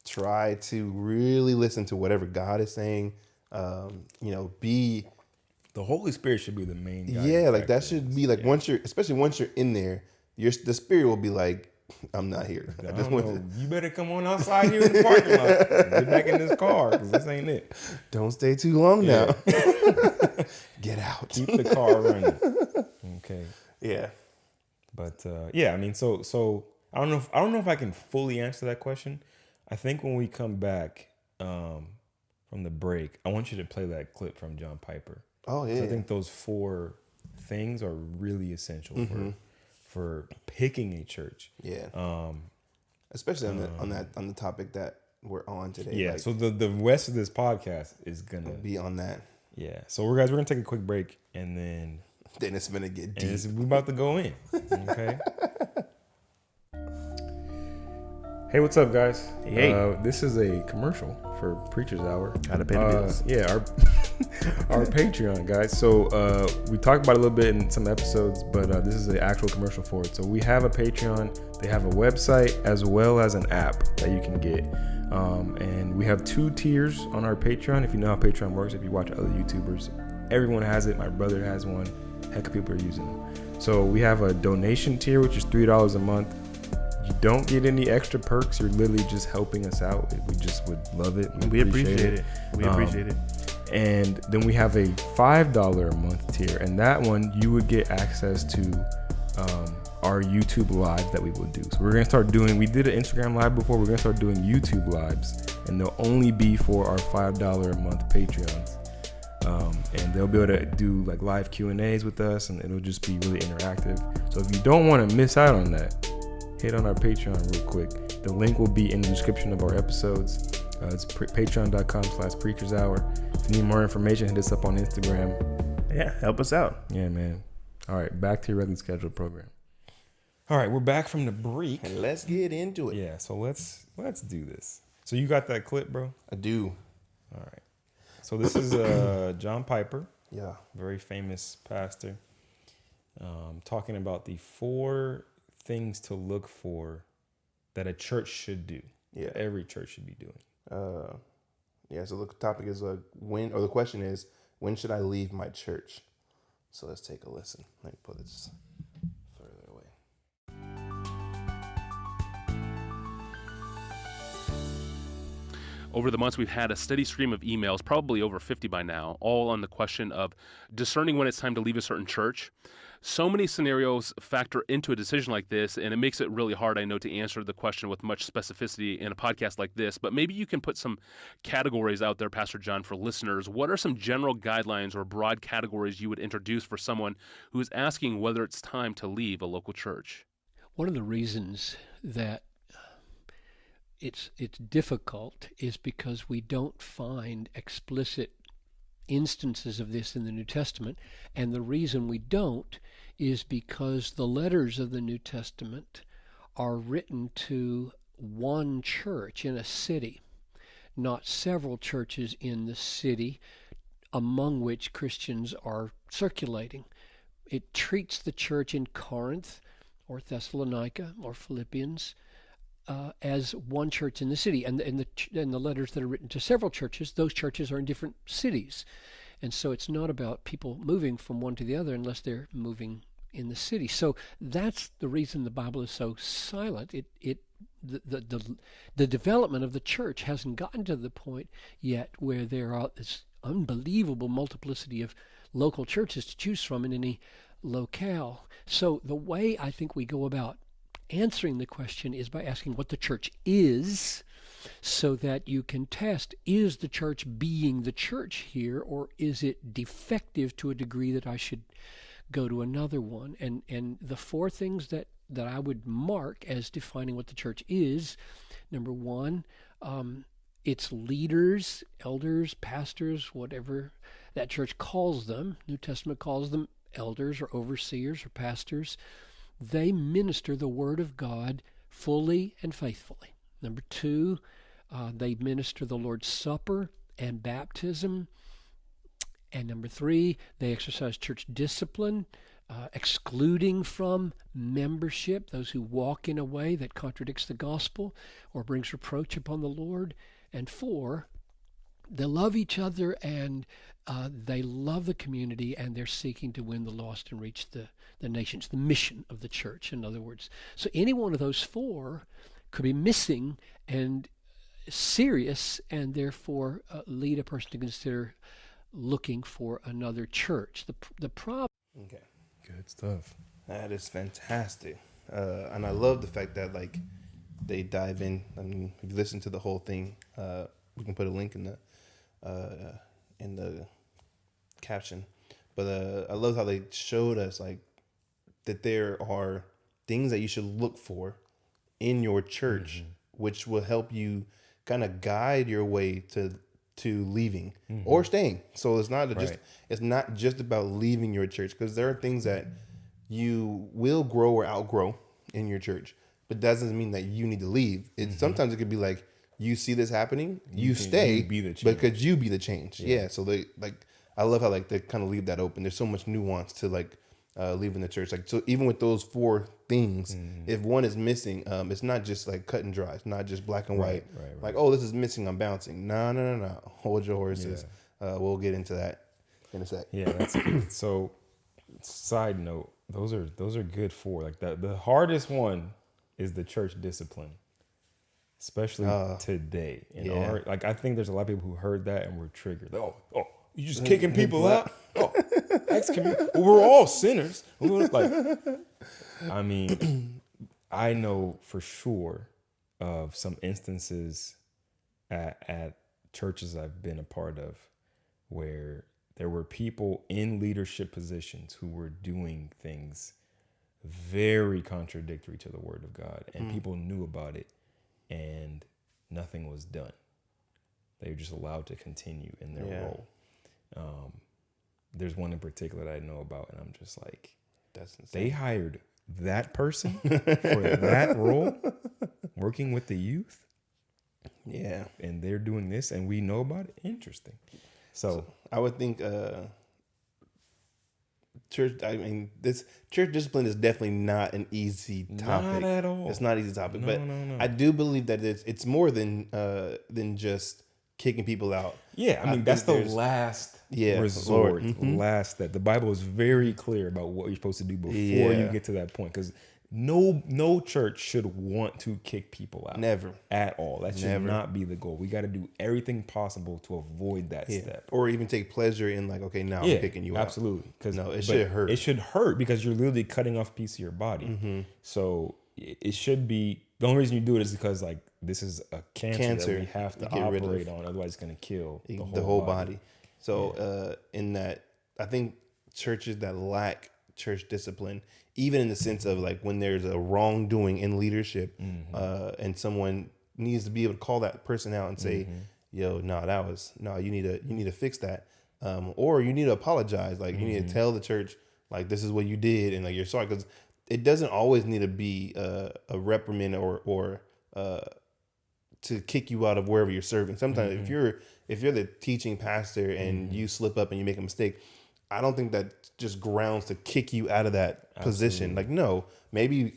Speaker 4: try to really listen to whatever God is saying. Be,
Speaker 3: the Holy Spirit should be the main guy.
Speaker 4: yeah, like that should be like especially once you're in there, the Spirit will be like, I'm not here.
Speaker 3: I don't know. You better come on outside here in the parking lot. Get back in this car because this ain't it.
Speaker 4: Don't stay too long now. Get out.
Speaker 3: Keep the car running. Okay.
Speaker 4: Yeah.
Speaker 3: But I mean, so I don't know if I can fully answer that question. I think when we come back from the break, I want you to play that clip from John Piper.
Speaker 4: Oh yeah.
Speaker 3: I think those 4 things are really essential for picking a church.
Speaker 4: Yeah. Especially on the topic that we're on today.
Speaker 3: Yeah.
Speaker 4: Like,
Speaker 3: So the rest of this podcast is gonna
Speaker 4: be on that.
Speaker 3: Yeah. So we're gonna take a quick break and then
Speaker 4: Then it's gonna get deep.
Speaker 3: we're about to go in. Okay. Hey, what's up, guys?
Speaker 2: Hey.
Speaker 3: This is a commercial for Preacher's Hour.
Speaker 2: Gotta pay the bills.
Speaker 3: Yeah, our Patreon, guys. So we talked about it a little bit in some episodes, but this is the actual commercial for it. So we have a Patreon. They have a website as well as an app that you can get. And we have 2 tiers on our Patreon. If you know how Patreon works, if you watch other YouTubers, everyone has it. My brother has one. Heck of people are using them. So we have a donation tier, which is $3 a month. You don't get any extra perks. You're literally just helping us out. We just would love it.
Speaker 2: We appreciate it. We appreciate it.
Speaker 3: And then we have a $5 a month tier. And that one, you would get access to our YouTube lives that we will do. So we're going to start doing, we did an Instagram live before. We're going to start doing YouTube lives. And they'll only be for our $5 a month Patreons. And they'll be able to do like live Q&As with us. And it'll just be really interactive. So if you don't want to miss out on that, hit on our Patreon real quick. The link will be in the description of our episodes. It's patreon.com/preachershour. If you need more information, hit us up on Instagram.
Speaker 2: Yeah, help us out.
Speaker 3: Yeah, man. All right, back to your regularly scheduled program. All right, we're back from the break.
Speaker 4: And let's get into it.
Speaker 3: Yeah, so let's do this. So you got that clip, bro?
Speaker 4: I do.
Speaker 3: All right. So this is John Piper,
Speaker 4: Yeah.
Speaker 3: very famous pastor, talking about the 4 things to look for that a church should do.
Speaker 4: Yeah.
Speaker 3: Every church should be doing.
Speaker 4: So the topic is the question is, when should I leave my church? So let's take a listen. Let me put this further away.
Speaker 5: Over the months, we've had a steady stream of emails, probably over 50 by now, all on the question of discerning when it's time to leave a certain church. So many scenarios factor into a decision like this, and it makes it really hard, I know, to answer the question with much specificity in a podcast like this. But maybe you can put some categories out there, Pastor John, for listeners. What are some general guidelines or broad categories you would introduce for someone who is asking whether it's time to leave a local church?
Speaker 6: One of the reasons that it's difficult is because we don't find explicit instances of this in the New Testament, and the reason we don't is because the letters of the New Testament are written to one church in a city, not several churches in the city among which Christians are circulating. It treats the church in Corinth or Thessalonica or Philippians as one church in the city, and the letters that are written to several churches, those churches are in different cities, and so it's not about people moving from one to the other unless they're moving in the city. So that's the reason the Bible is so silent. The development of the church hasn't gotten to the point yet where there are this unbelievable multiplicity of local churches to choose from in any locale. So the way I think we go about answering the question is by asking what the church is, so that you can test, is the church being the church here, or is it defective to a degree that I should go to another one? And the 4 things that I would mark as defining what the church is: number 1, its leaders, elders, pastors, whatever that church calls them, New Testament calls them elders or overseers or pastors, they minister the Word of God fully and faithfully. Number two, they minister the Lord's Supper and baptism. And number three, they exercise church discipline, excluding from membership those who walk in a way that contradicts the gospel or brings reproach upon the Lord. And four, they love each other and they love the community, and they're seeking to win the lost and reach the nations, the mission of the church, in other words. So any one of those four could be missing and serious, and therefore lead a person to consider looking for another church. The problem.
Speaker 4: Okay.
Speaker 3: Good stuff.
Speaker 4: That is fantastic. And I love the fact that like they dive in. I mean, if you listen to the whole thing, we can put a link in the caption. But I love how they showed us like that there are things that you should look for in your church, which will help you kind of guide your way to leaving or staying. So it's not just about leaving your church, because there are things that you will grow or outgrow in your church, but that doesn't mean that you need to leave. Sometimes it could be like, you see this happening, you stay
Speaker 3: be the change.
Speaker 4: because you be the change. Yeah. So they like, I love how like they kind of leave that open. There's so much nuance to like leaving the church. Like, so even with those four things, if one is missing, it's not just like cut and dry. It's not just black and white.
Speaker 3: Right.
Speaker 4: Like, oh, this is missing, I'm bouncing. No. Hold your horses. We'll get into that in a sec.
Speaker 3: Yeah, that's so. Side note: those are good for like the hardest one is the church discipline, especially today. Like I think there's a lot of people who heard that and were triggered. Oh, you just kicking people out? Oh, we're all sinners. Like, I mean, I know for sure of some instances at churches I've been a part of where there were people in leadership positions who were doing things very contradictory to the Word of God, and people knew about it, and nothing was done. They were just allowed to continue in their role. There's one in particular that I know about, and I'm just like,
Speaker 4: that's insane.
Speaker 3: They hired that person for that role, working with the youth.
Speaker 4: Yeah.
Speaker 3: And they're doing this, and we know about it. Interesting. So
Speaker 4: I would think church discipline is definitely not an easy topic.
Speaker 3: Not at all.
Speaker 4: It's not an easy topic.
Speaker 3: No.
Speaker 4: I do believe that it's more than just kicking people out.
Speaker 3: Yeah, I mean that's the last resort. Last step. The Bible is very clear about what you're supposed to do before you get to that point, because no church should want to kick people out.
Speaker 4: Never.
Speaker 3: At all. That should not be the goal. We got to do everything possible to avoid that step.
Speaker 4: Or even take pleasure in like, okay, now I'm kicking you out.
Speaker 3: Absolutely. Because
Speaker 4: it should hurt.
Speaker 3: It should hurt because you're literally cutting off a piece of your body. So it should be, the only reason you do it is because like this is a cancer that we have to operate on. Otherwise it's going to kill the whole body.
Speaker 4: So in that, I think churches that lack church discipline, even in the sense of like when there's a wrongdoing in leadership, and someone needs to be able to call that person out and say, yo, you need to fix that. Or you need to apologize. Like you need to tell the church, like, this is what you did. And like, you're sorry. Cause it doesn't always need to be a reprimand or to kick you out of wherever you're serving. Sometimes if you're the teaching pastor and you slip up and you make a mistake, I don't think that just grounds to kick you out of that position. Like, no, maybe,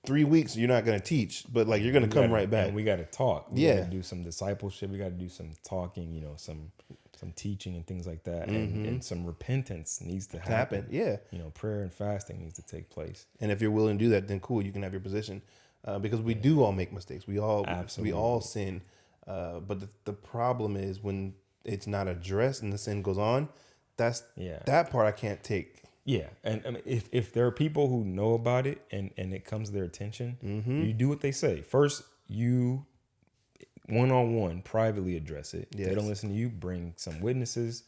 Speaker 4: 3 weeks you're not going to teach, but like you're going to come right back.
Speaker 3: And we got to talk. We got to do some discipleship. We got to do some talking, some teaching and things like that. And some repentance needs to happen.
Speaker 4: Yeah.
Speaker 3: Prayer and fasting needs to take place.
Speaker 4: And if you're willing to do that, then cool, you can have your position. Because we do all make mistakes. We all sin. But the problem is when it's not addressed and the sin goes on, that part I can't take.
Speaker 3: Yeah. And I mean, if there are people who know about it and it comes to their attention, you do what they say. First, you one-on-one privately address it. If they don't listen to you, bring some witnesses,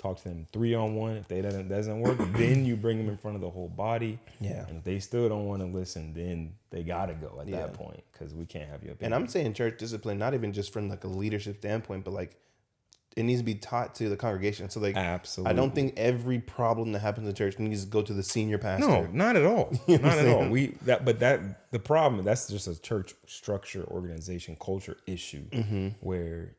Speaker 3: talk to them 3-on-1. If that doesn't work, then you bring them in front of the whole body.
Speaker 4: Yeah.
Speaker 3: And if they still don't want to listen, then they got to go at that point, because we can't have you up.
Speaker 4: And I'm saying church discipline, not even just from like a leadership standpoint, but like it needs to be taught to the congregation. So like,
Speaker 3: absolutely,
Speaker 4: I don't think every problem that happens in church needs to go to the senior pastor.
Speaker 3: No, not at all.
Speaker 4: You know
Speaker 3: not at all.
Speaker 4: saying?
Speaker 3: The problem, that's just a church structure, organization, culture issue where,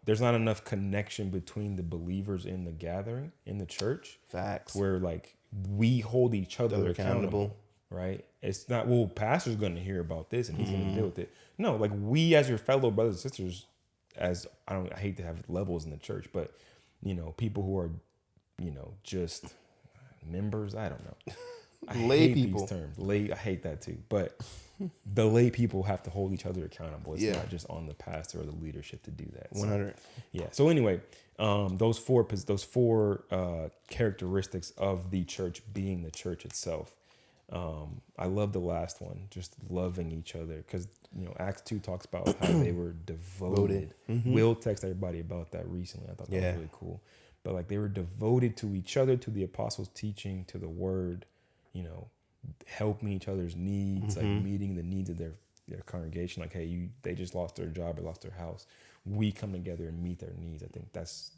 Speaker 3: there's not enough connection between the believers in the gathering, in the church.
Speaker 4: Facts.
Speaker 3: Where like we hold each other accountable, right? It's not, well, pastor's going to hear about this and he's going to deal with it. No, like we as your fellow brothers and sisters, I hate to have levels in the church, but people who are, just members, I don't know. I
Speaker 4: lay
Speaker 3: hate
Speaker 4: people.
Speaker 3: these terms. I hate that too. But the lay people have to hold each other accountable. It's
Speaker 4: Yeah.
Speaker 3: not just on the pastor or the leadership to do that.
Speaker 4: 100.
Speaker 3: Yeah. So anyway, those four characteristics of the church being the church itself. I love the last one, just loving each other, because Acts 2 talks about how they were devoted. Will text everybody about that recently. I thought that was really cool. But like they were devoted to each other, to the apostles' teaching, to the word, helping each other's needs, like meeting the needs of their congregation. Like, hey, they just lost their job or lost their house. We come together and meet their needs. I think that's,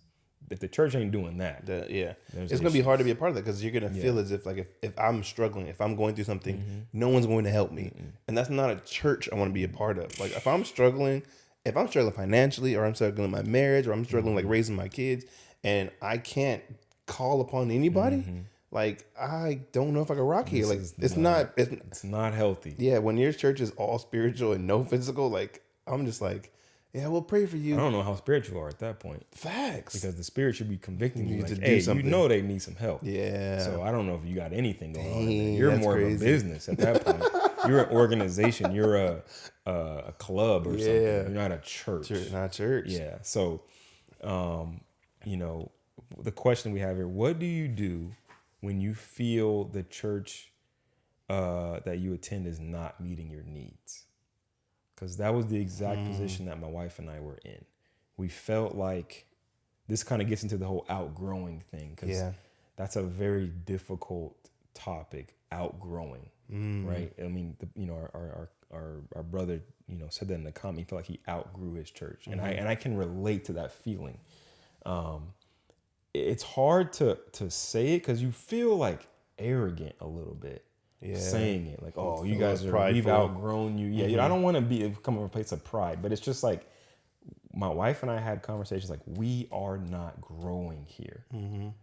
Speaker 3: if the church ain't doing that,
Speaker 4: it's going to be hard to be a part of that, because you're going to feel as if like if I'm struggling, if I'm going through something, no one's going to help me. And that's not a church I want to be a part of. Like if I'm struggling financially, or I'm struggling in my marriage, or I'm struggling like raising my kids, and I can't call upon anybody, like I don't know if I can rock here. Like it's not
Speaker 3: healthy.
Speaker 4: Yeah, when your church is all spiritual and no physical, like I'm just like, yeah, we'll pray for you.
Speaker 3: I don't know how spiritual you are at that point.
Speaker 4: Facts.
Speaker 3: Because the spirit should be convicting you.
Speaker 4: You
Speaker 3: Like,
Speaker 4: to do
Speaker 3: hey,
Speaker 4: something.
Speaker 3: they need some help.
Speaker 4: Yeah.
Speaker 3: So I don't know if you got anything going on.
Speaker 4: Dang,
Speaker 3: You're
Speaker 4: that's
Speaker 3: more
Speaker 4: crazy.
Speaker 3: of a business at that point. You're an organization. You're a club or something. You're not a church.
Speaker 4: Not church.
Speaker 3: Yeah. So, the question we have here: what do you do when you feel the church that you attend is not meeting your needs? Because that was the exact position that my wife and I were in. We felt like this kind of gets into the whole outgrowing thing, because that's a very difficult topic, outgrowing, right? I mean, our brother, said that in the comment. He felt like he outgrew his church, and I can relate to that feeling. It's hard to say it because you feel like arrogant a little bit. Yeah. Saying it like, oh, you guys we've outgrown you. Yeah, I don't want to come from a place of pride, but it's just like my wife and I had conversations like, we are not growing here.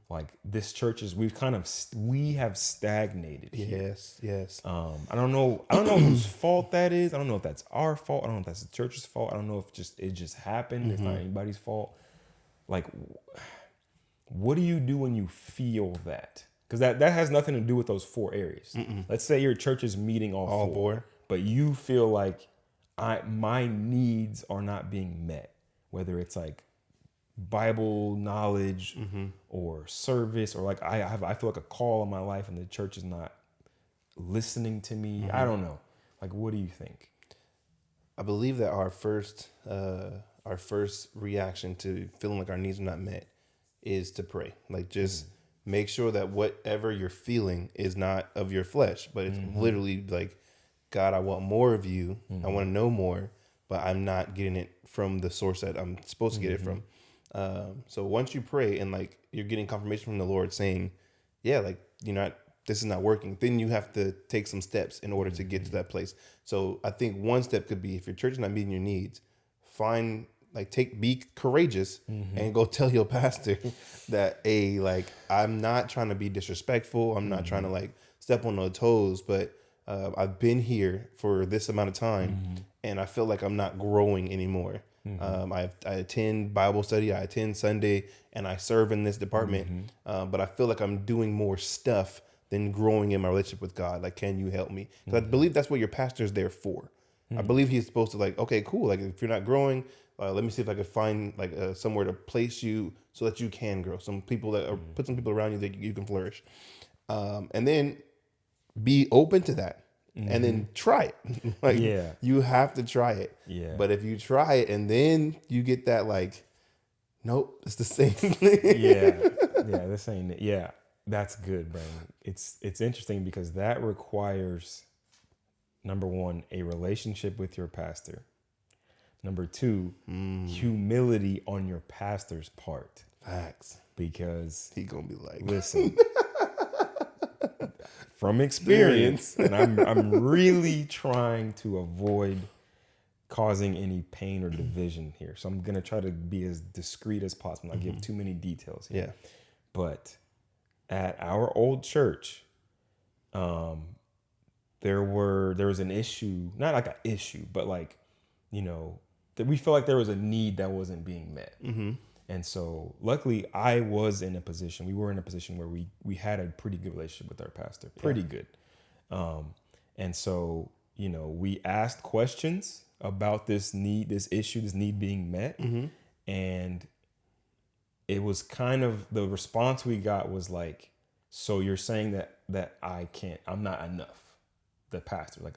Speaker 3: Like this church we have stagnated here.
Speaker 4: Yes.
Speaker 3: I don't know whose fault that is. I don't know if that's our fault. I don't know if that's the church's fault. I don't know if it just happened. It's not anybody's fault. Like, what do you do when you feel that? Because that has nothing to do with those 4 areas. Let's say your church is meeting all four, but you feel like my needs are not being met, whether it's like Bible knowledge or service, or like I feel like a call in my life and the church is not listening to me. I don't know. Like, what do you think?
Speaker 4: I believe that our first reaction to feeling like our needs are not met is to pray. Like just make sure that whatever you're feeling is not of your flesh, but it's literally like, God, I want more of you. I want to know more, but I'm not getting it from the source that I'm supposed to get it from. So once you pray and like you're getting confirmation from the Lord saying, yeah, like this is not working, then you have to take some steps in order to get to that place. So I think one step could be, if your church is not meeting your needs, be courageous and go tell your pastor that, I'm not trying to be disrespectful. I'm not trying to like step on no toes, but I've been here for this amount of time and I feel like I'm not growing anymore. I attend Bible study, I attend Sunday, and I serve in this department. But I feel like I'm doing more stuff than growing in my relationship with God. Like, can you help me? Because I believe that's what your pastor is there for. I believe he's supposed to like, okay, cool. Like if you're not growing, let me see if I can find like somewhere to place you so that you can grow. Some people put some people around you that you can flourish. And then be open to that and then try it. You have to try it.
Speaker 3: Yeah.
Speaker 4: But if you try it and then you get that like, Nope, it's the same thing.
Speaker 3: Yeah, this ain't it. Yeah, that's good, Brandon. It's interesting because that requires, number one, a relationship with your pastor. Number two, humility on your pastor's part.
Speaker 4: Facts.
Speaker 3: Because
Speaker 4: He gonna be like,
Speaker 3: listen, from experience, and I'm really trying to avoid causing any pain or division here. So I'm gonna try to be as discreet as possible, not give too many details here.
Speaker 4: yeah,
Speaker 3: But at our old church, there was an issue, not like an issue, but like, that we felt like there was a need that wasn't being met. And so luckily we were in a position where we had a pretty good relationship with our pastor, pretty good. And so, we asked questions about this need being met. And it was kind of, the response we got was like, so you're saying that I'm not enough. The pastor, like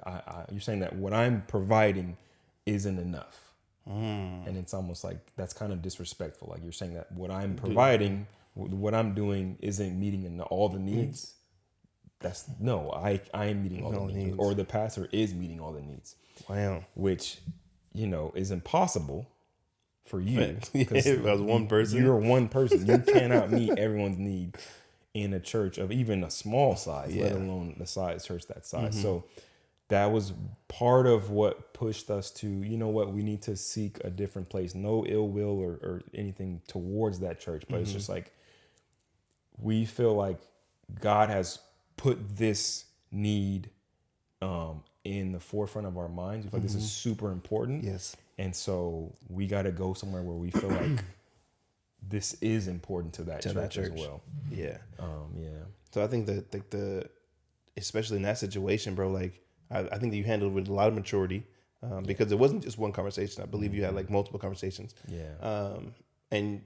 Speaker 3: you're saying that what I'm providing isn't enough. And it's almost like that's kind of disrespectful. Like you're saying that what I'm providing, what I'm doing isn't meeting all the needs. I am meeting all the needs, or the pastor is meeting all the needs.
Speaker 4: Wow.
Speaker 3: Which, is impossible for you.
Speaker 4: Because if I was one person.
Speaker 3: You're one person. You cannot meet everyone's need in a church of even a small size, let alone the church that size. So that was part of what pushed us to, we need to seek a different place. No ill will or anything towards that church, but it's just like, we feel like God has put this need in the forefront of our minds. We feel like this is super important.
Speaker 4: Yes.
Speaker 3: And so we got to go somewhere where we feel like this is important to that church as well.
Speaker 4: Yeah.
Speaker 3: Yeah.
Speaker 4: So I think that especially in that situation, bro, like I think that you handled it with a lot of maturity, because it wasn't just one conversation. I believe you had like multiple conversations.
Speaker 3: Yeah.
Speaker 4: And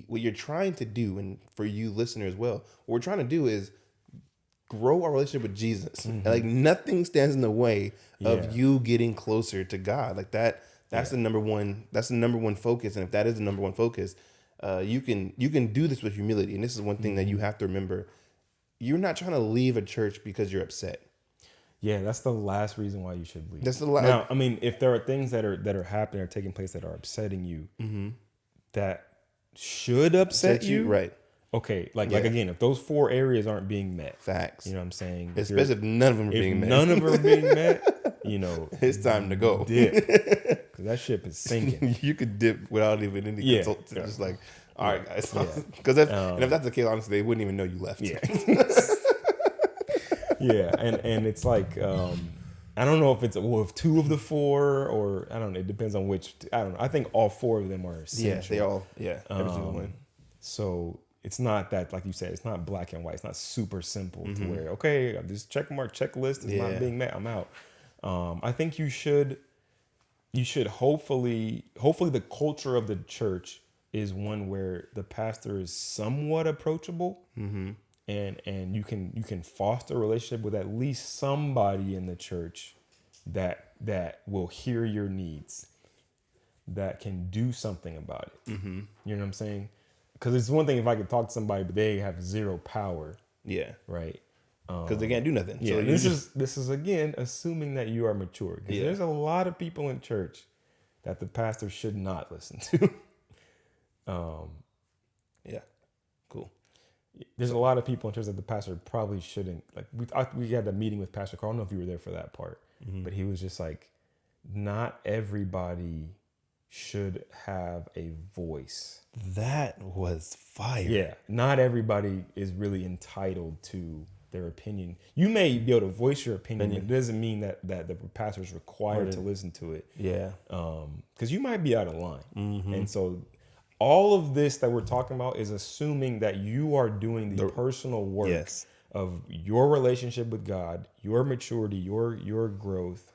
Speaker 4: what you're trying to do, and for you listeners as well, what we're trying to do is grow our relationship with Jesus. Like nothing stands in the way of you getting closer to God. Like that's the number one. That's the number one focus. And if that is the number one focus, you can do this with humility. And this is one thing that you have to remember. You're not trying to leave a church because you're upset.
Speaker 3: Yeah, that's the last reason why you should leave.
Speaker 4: That's the last.
Speaker 3: Now, I mean, if there are things that are happening or taking place that are upsetting you, that should upset you,
Speaker 4: right?
Speaker 3: Okay, like again, if those 4 areas aren't being met,
Speaker 4: facts.
Speaker 3: You know what I'm saying?
Speaker 4: Especially if none of them are being met.
Speaker 3: None of them are being met,
Speaker 4: it's time to go.
Speaker 3: Dip, because that ship is sinking.
Speaker 4: You could dip without even any consult. Just like, all right, guys. Because if that's the case, honestly, they wouldn't even know you left.
Speaker 3: Yeah. Yeah, and it's like, I don't know if it's if 2 of the 4 or I don't know. It depends on which. I don't know. I think all 4 of them are essential.
Speaker 4: Yeah, they all. Yeah, every single one.
Speaker 3: So it's not that, like you said, it's not black and white. It's not super simple to where, okay, this checklist is not being met, I'm out. I think you should hopefully the culture of the church is one where the pastor is somewhat approachable, and you can foster a relationship with at least somebody in the church that will hear your needs, that can do something about it. You know what I'm saying? Because it's one thing if I could talk to somebody, but they have zero power.
Speaker 4: Yeah.
Speaker 3: Right.
Speaker 4: Because they can't do nothing.
Speaker 3: Yeah.
Speaker 4: So
Speaker 3: this is again assuming that you are mature. Because there's a lot of people in church that the pastor should not listen to.
Speaker 4: Yeah. Cool.
Speaker 3: There's a lot of people in church that the pastor probably shouldn't. Like we had a meeting with Pastor Carl. I don't know if you were there for that part, but he was just like, not everybody should have a voice.
Speaker 4: That was fire.
Speaker 3: Yeah, not everybody is really entitled to their opinion. You may be able to voice your opinion, but it doesn't mean that the pastor is required to listen to it.
Speaker 4: Yeah.
Speaker 3: Because you might be out of line. And so all of this that we're talking about is assuming that you are doing the personal work of your relationship with God, your maturity, your growth,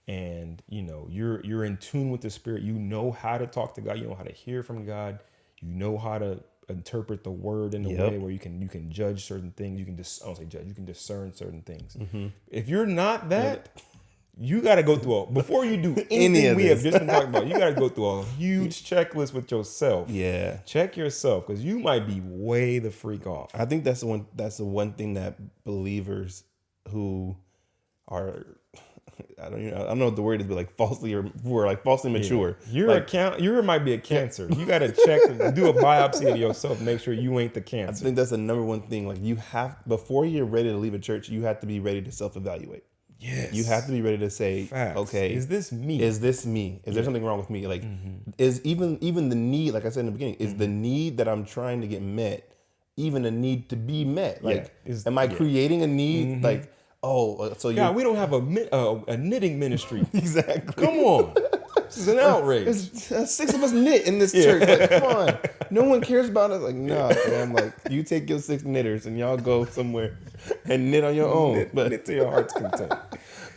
Speaker 3: and you're in tune with the Spirit. You know how to talk to God. You know how to hear from God. You know how to interpret the word in a way where you can judge certain things. You can I don't say judge. You can discern certain things. If you're not that, you got to go through before you do anything we have just been talking about, you got to go through a huge checklist with yourself.
Speaker 4: Yeah.
Speaker 3: Check yourself, because you might be way the freak off.
Speaker 4: I think that's the one thing that believers who are, I don't know what the word is, but like falsely mature.
Speaker 3: You might be a cancer. You got to check, do a biopsy of yourself, make sure you ain't the
Speaker 4: I
Speaker 3: cancer.
Speaker 4: think that's the number one thing. Like, you have, before you're ready to leave a church, you have to be ready to self-evaluate.
Speaker 3: Yes.
Speaker 4: You have to be ready to say,
Speaker 3: Facts.
Speaker 4: okay,
Speaker 3: is this me?
Speaker 4: Is there something wrong with me? Like, is even the need, like I said in the beginning, is the need that I'm trying to get met even a need to be met? Like, am I creating a need? Like,
Speaker 3: we don't have a knitting ministry.
Speaker 4: Exactly.
Speaker 3: Come on. This is an outrage.
Speaker 4: There's 6 of us knit in this church. Like, come on. No one cares about us. Like, nah, man. Like, you take your 6 knitters and y'all go somewhere and knit on your own.
Speaker 3: Knit to your heart's content.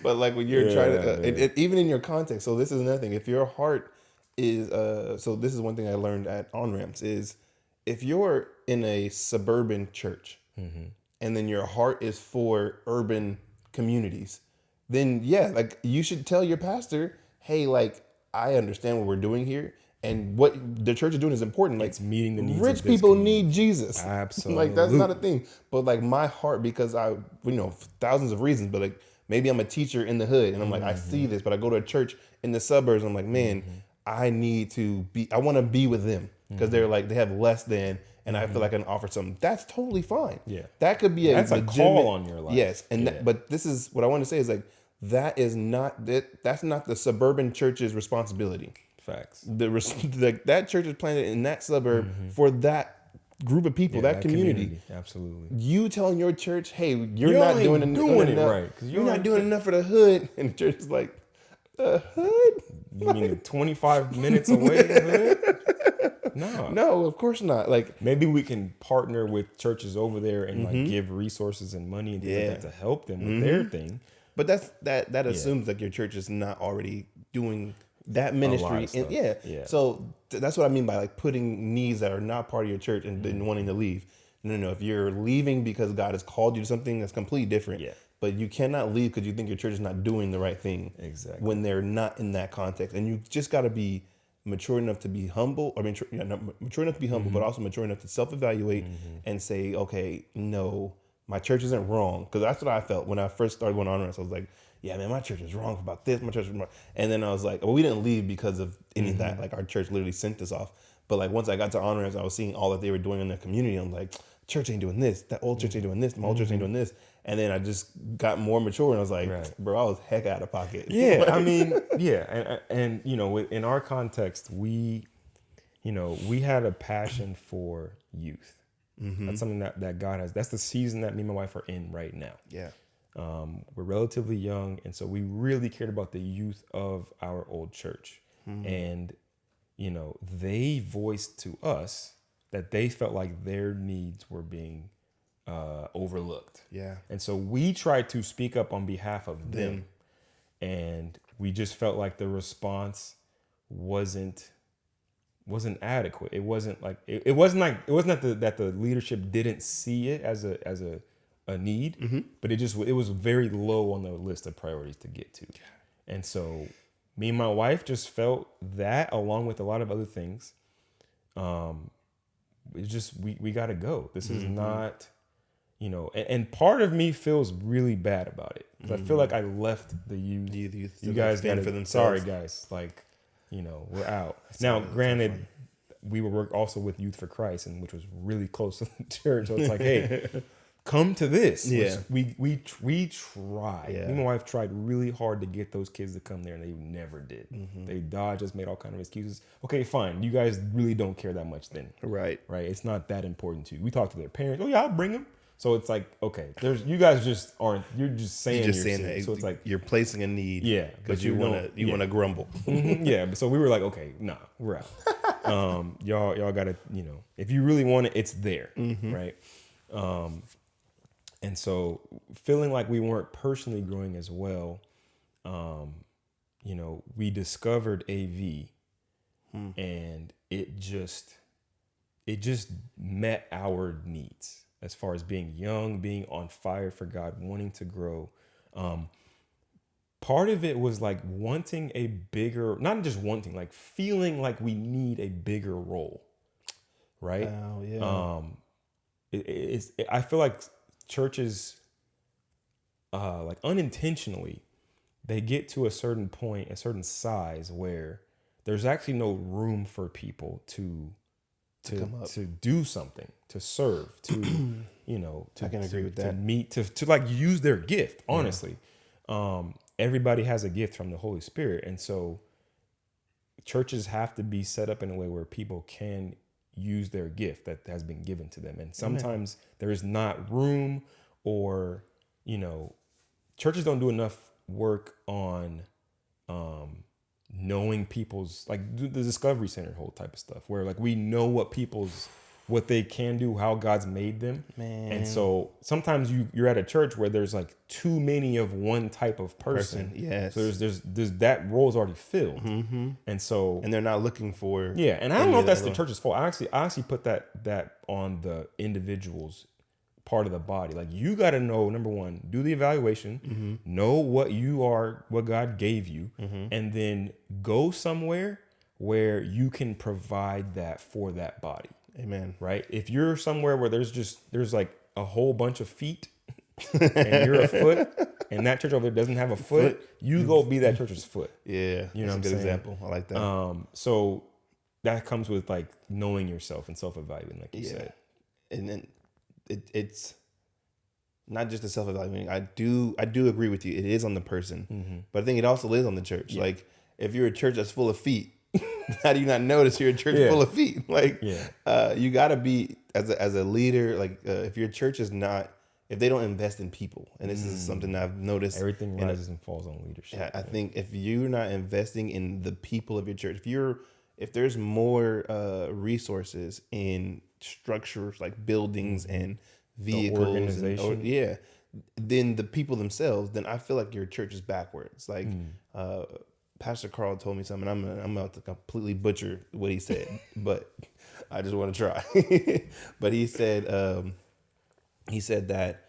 Speaker 4: But like, when you're trying to, even in your context. So this is another thing. If your heart is, so this is one thing I learned at On-Ramps is, if you're in a suburban church and then your heart is for urban communities, then like, you should tell your pastor, hey, like, I understand what we're doing here, and what the church is doing is important. Like,
Speaker 3: it's meeting the needs
Speaker 4: rich
Speaker 3: of this
Speaker 4: people
Speaker 3: community.
Speaker 4: need Jesus.
Speaker 3: Absolutely.
Speaker 4: Like, that's not a thing. But like, my heart, because thousands of reasons, but like, maybe I'm a teacher in the hood and I'm like, I see this, but I go to a church in the suburbs and I'm like, man, I want to be with them, because they're like, they have less than, and I feel like I can offer something. That's totally fine.
Speaker 3: Yeah.
Speaker 4: That could be
Speaker 3: That's a call on your life.
Speaker 4: Yes. And but this is what I want to say is, like, that's not the suburban church's responsibility.
Speaker 3: Facts.
Speaker 4: That church is planted in that suburb for that group of people, that community.
Speaker 3: Absolutely.
Speaker 4: You telling your church, hey, you're not doing it right, because you're not doing enough for the hood, and the church is like, the hood?
Speaker 3: You mean 25 minutes away in the hood?
Speaker 4: No, of course not. Like,
Speaker 3: maybe we can partner with churches over there and like give resources and money and things like that to help them with their thing.
Speaker 4: But that assumes like your church is not already doing that ministry. So that's what I mean by like putting needs that are not part of your church and then wanting to leave. No. If you're leaving because God has called you to something, that's completely different. Yeah. But you cannot leave because you think your church is not doing the right thing.
Speaker 3: Exactly.
Speaker 4: When they're not in that context. And you just got to be mature enough to be humble. I mean, mature enough to be humble, but also mature enough to self-evaluate and say, okay, no, my church isn't wrong. Because that's what I felt when I first started going on. I was like, yeah, man, my church is wrong about this. My church is wrong. And then I was like, well, we didn't leave because of any of that. Like, our church literally sent us off. But like, once I got to On-Ramps, I was seeing all that they were doing in their community. I'm like, church ain't doing this. That old church ain't doing this. My old church ain't doing this. And then I just got more mature and I was like, bro, I was heck out of pocket.
Speaker 3: Yeah, I mean, and in our context, we had a passion for youth. That's something that God has. That's the season that me and my wife are in right now.
Speaker 4: Yeah.
Speaker 3: We're relatively young, and so we really cared about the youth of our old church. And, they voiced to us that they felt like their needs were being overlooked. Yeah. And so we tried to speak up on behalf of them. And we just felt like the response wasn't adequate. It wasn't like it wasn't that the leadership didn't see it as a need, but it was very low on the list of priorities to get to. And so me and my wife just felt that, along with a lot of other things, it's just we got to go. This is not, and part of me feels really bad about it, because I feel like I left the youth. You guys got to for themselves. Sorry, guys. Like, we're out. Now, granted, we were also with Youth for Christ, and which was really close to the church. So it's like, hey, come to this. Yeah. We tried. Yeah. Me and my wife tried really hard to get those kids to come there, and they never did. They dodged us, made all kind of excuses. Okay, fine. You guys really don't care that much then. Right. It's not that important to you. We talked to their parents. Oh yeah, I'll bring them. So it's like, okay, you guys just aren't. You're just saying you're saying that.
Speaker 4: So it's like you're placing a need.
Speaker 3: Yeah,
Speaker 4: but you want to grumble.
Speaker 3: Yeah. So we were like, okay, nah, we're out. Y'all gotta, if you really want it, it's there, right? And so feeling like we weren't personally growing as well, we discovered AV, and it just met our needs as far as being young, being on fire for God, wanting to grow. part of it was like wanting a bigger, not just wanting, like feeling like we need a bigger role, right?
Speaker 4: Oh yeah.
Speaker 3: I feel like churches, like unintentionally, they get to a certain point, a certain size where there's actually no room for people to do something, to serve, to
Speaker 4: I can agree with that.
Speaker 3: to meet, to like use their gift. Honestly, everybody has a gift from the Holy Spirit, and so churches have to be set up in a way where people can use their gift that has been given to them. And sometimes there is not room, or churches don't do enough work on knowing people's, like the Discovery Center whole type of stuff, where like we know what they can do, how God's made them.
Speaker 4: Man.
Speaker 3: And so sometimes you're at a church where there's like too many of one type of person.
Speaker 4: Yes.
Speaker 3: So there's that role's already filled. And so,
Speaker 4: And they're not looking for.
Speaker 3: yeah. And I don't know if
Speaker 4: any
Speaker 3: that's
Speaker 4: other
Speaker 3: the church's fault. I actually put that on the individual's part of the body. Like, you got to know, number one, do the evaluation, know what you are, what God gave you, and then go somewhere where you can provide that for that body.
Speaker 4: Amen.
Speaker 3: Right? If you're somewhere where there's like a whole bunch of feet and you're a foot, and that church over there doesn't have a foot, you go be that church's foot.
Speaker 4: Yeah.
Speaker 3: You know what I'm
Speaker 4: That's a good
Speaker 3: saying?
Speaker 4: example. I like that.
Speaker 3: So that comes with like knowing yourself and self-evaluating, like you said.
Speaker 4: And then it's not just the self-evaluating. I do agree with you. It is on the person, but I think it also is on the church. Like, if you're a church that's full of feet, how do you not notice you're a church full of feet? Like, you got to be as a leader. Like, if your church is not, if they don't invest in people, and this is something I've noticed,
Speaker 3: Everything rises and falls on leadership.
Speaker 4: I think if you're not investing in the people of your church, if there's more resources in structures like buildings and vehicles,
Speaker 3: organization.
Speaker 4: then the people themselves, then I feel like your church is backwards. Like, Pastor Carl told me something. I'm about to completely butcher what he said, but I just want to try. But he said that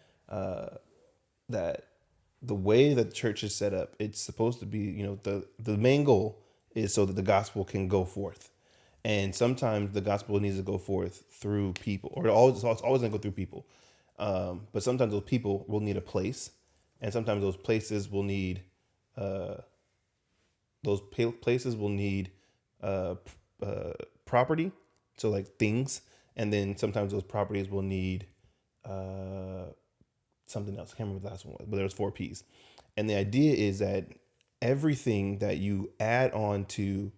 Speaker 4: that the way that church is set up, it's supposed to be, the main goal is so that the gospel can go forth. And sometimes the gospel needs to go forth through people, or it's always going to go through people. But sometimes those people will need a place, and sometimes those places will need property, so like things, and then sometimes those properties will need something else. I can't remember what the last one was, but there was 4 P's. And the idea is that everything that you add onto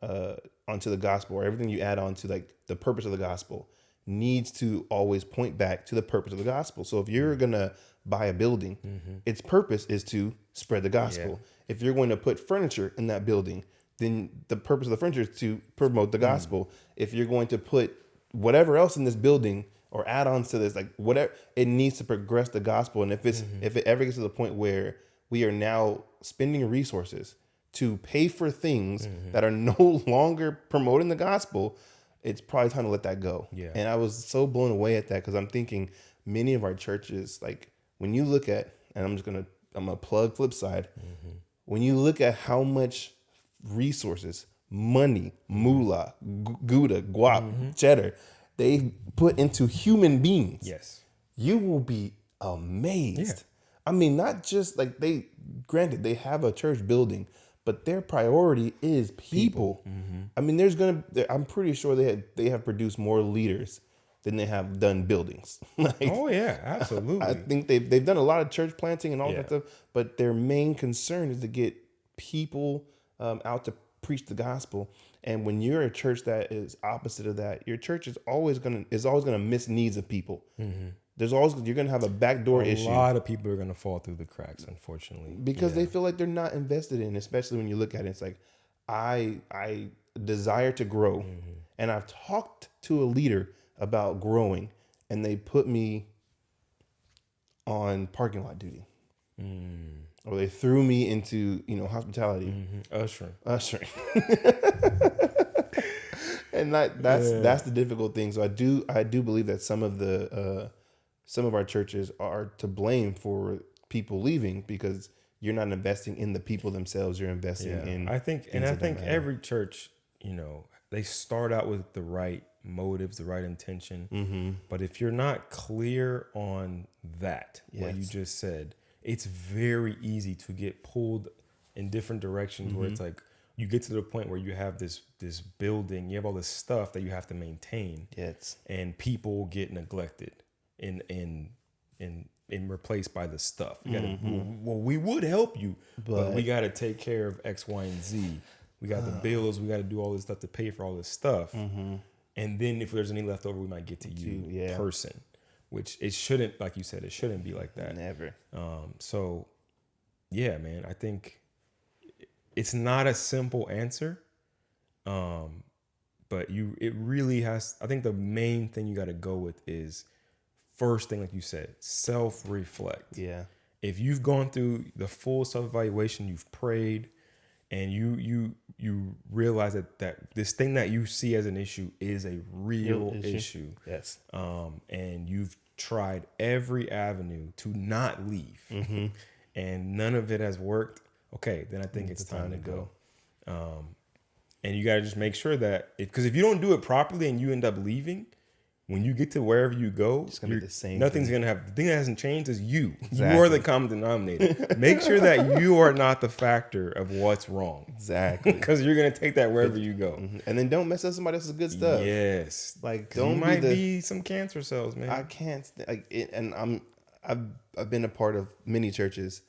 Speaker 4: the gospel, or everything you add on to like the purpose of the gospel, needs to always point back to the purpose of the gospel. So if you're gonna buy a building, its purpose is to spread the gospel. If you're going to put furniture in that building, then the purpose of the furniture is to promote the gospel. If you're going to put whatever else in this building or add-ons to this, like whatever, it needs to progress the gospel. And if it ever gets to the point where we are now spending resources to pay for things that are no longer promoting the gospel, it's probably time to let that go. Yeah. And I was so blown away at that, because I'm thinking many of our churches, like when you look at, and I'm gonna plug Flipside, when you look at how much resources, money, moolah, gouda, guap, cheddar, they put into human beings, you will be amazed. I mean, not just like they have a church building, but their priority is people. I mean, I'm pretty sure they have produced more leaders than they have done buildings. Like,
Speaker 3: oh yeah, absolutely.
Speaker 4: I think they've done a lot of church planting and all that stuff, but their main concern is to get people out to preach the gospel. And when you're a church that is opposite of that, your church is always gonna miss needs of people. You're gonna have a backdoor issue.
Speaker 3: A lot of people are gonna fall through the cracks, unfortunately,
Speaker 4: because they feel like they're not invested in. Especially when you look at it, it's like I desire to grow, and I've talked to a leader about growing, and they put me on parking lot duty, or they threw me into hospitality,
Speaker 3: ushering.
Speaker 4: And that's the difficult thing. So I do believe that some of our churches are to blame for people leaving, because you're not investing in the people themselves. You're investing in.
Speaker 3: I think
Speaker 4: things that don't matter.
Speaker 3: every church, they start out with the right motives, the right intention. But if you're not clear on that, what you just said, it's very easy to get pulled in different directions where it's like you get to the point where you have this building, you have all this stuff that you have to maintain.
Speaker 4: Yes.
Speaker 3: And people get neglected and replaced by the stuff. You gotta, well, we would help you, but we got to take care of X, Y, and Z. We got the bills. We got to do all this stuff to pay for all this stuff. And then if there's any left over, we might get to you person, which it shouldn't, like you said, it shouldn't be like that.
Speaker 4: Never.
Speaker 3: So yeah, man, I think it's not a simple answer. But it really has, I think the main thing you got to go with is first thing, like you said, self-reflect.
Speaker 4: Yeah.
Speaker 3: If you've gone through the full self-evaluation, you've prayed, and you realize that this thing that you see as an issue is a real issue.
Speaker 4: Yes.
Speaker 3: And you've tried every avenue to not leave, and none of it has worked. Okay, then I think it's time to go. And you got to just make sure that because if you don't do it properly and you end up leaving, when you get to wherever you go,
Speaker 4: it's gonna be the same.
Speaker 3: Nothing's gonna have. The thing that hasn't changed is you. Exactly. You are the common denominator. Make sure that you are not the factor of what's wrong.
Speaker 4: Exactly.
Speaker 3: Because you're gonna take that wherever you go.
Speaker 4: And then don't mess up somebody else's good stuff.
Speaker 3: Yes.
Speaker 4: Like
Speaker 3: don't be some cancer cells, man.
Speaker 4: I can't. And I've been a part of many churches,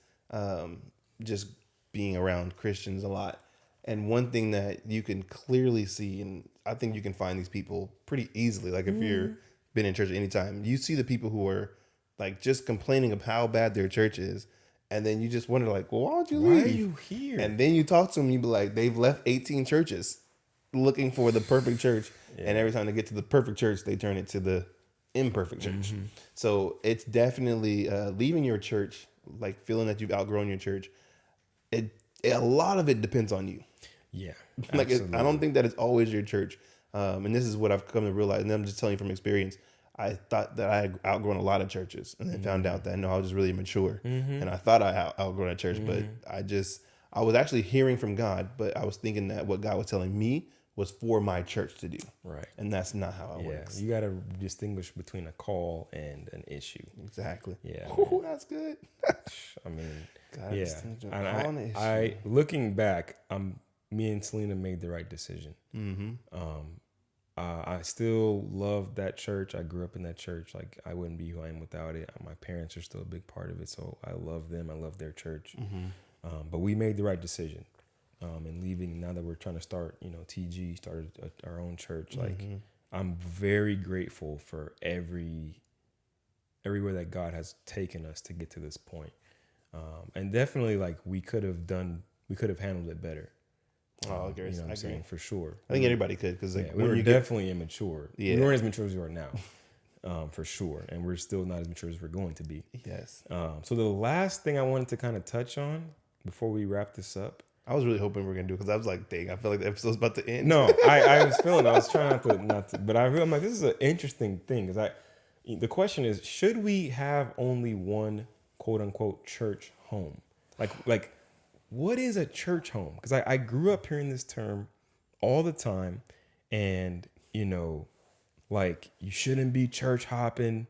Speaker 4: just being around Christians a lot. And one thing that you can clearly see, and I think you can find these people pretty easily. Like if you're been in church at any time, you see the people who are like just complaining of how bad their church is. And then you just wonder like, well, why don't you leave?
Speaker 3: Why are you here?
Speaker 4: And then you talk to them, you be like, they've left 18 churches looking for the perfect church. Yeah. And every time they get to the perfect church, they turn it to the imperfect church. So it's definitely leaving your church, like feeling that you've outgrown your church. A lot of it depends on you.
Speaker 3: Yeah.
Speaker 4: Like I don't think that it's always your church. And this is what I've come to realize. And I'm just telling you from experience. I thought that I had outgrown a lot of churches and then found out that no, I was just really immature. And I thought I outgrown a church, but I was actually hearing from God, but I was thinking that what God was telling me was for my church to do.
Speaker 3: Right.
Speaker 4: And that's not how it works.
Speaker 3: You got to distinguish between a call and an issue.
Speaker 4: Exactly.
Speaker 3: Yeah.
Speaker 4: Ooh, that's good.
Speaker 3: I mean,
Speaker 4: and
Speaker 3: I looking back, me and Selena made the right decision. I still love that church. I grew up in that church. Like I wouldn't be who I am without it. My parents are still a big part of it, so I love them. I love their church. But we made the right decision. And leaving now that we're trying to start, TG started our own church. Like I'm very grateful for everywhere that God has taken us to get to this point. And definitely like we could have handled it better.
Speaker 4: I agree.
Speaker 3: You know what I'm saying? For sure.
Speaker 4: I think anybody could because
Speaker 3: we were definitely immature. Yeah. We weren't as mature as we are now, for sure. And we're still not as mature as we're going to be.
Speaker 4: Yes.
Speaker 3: So the last thing I wanted to kind of touch on before we wrap this up.
Speaker 4: I was really hoping we were going to do it because I was like, dang, I feel like the episode's about to end.
Speaker 3: No, I was trying not to, but I'm like, this is an interesting thing because the question is, should we have only one quote unquote church home? Like what is a church home? Because I grew up hearing this term all the time, and like you shouldn't be church hopping,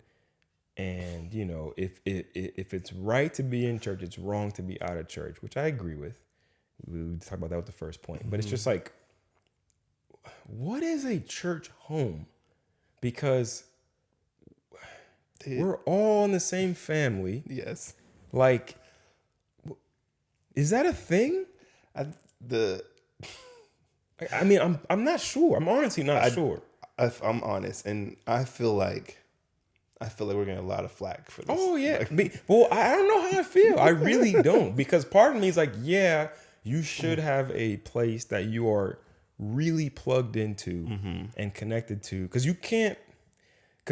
Speaker 3: and if it's right to be in church, it's wrong to be out of church, which I agree with. We talked about that with the first point, but it's just like, what is a church home? Because we're all in the same family.
Speaker 4: Yes.
Speaker 3: Like, is that a thing? I'm not sure. I'm honestly not sure.
Speaker 4: I'm honest, and I feel like we're getting a lot of flack for this.
Speaker 3: Oh yeah. Well, I don't know how I feel. I really don't, because part of me is like, yeah, you should have a place that you are really plugged into and connected to, because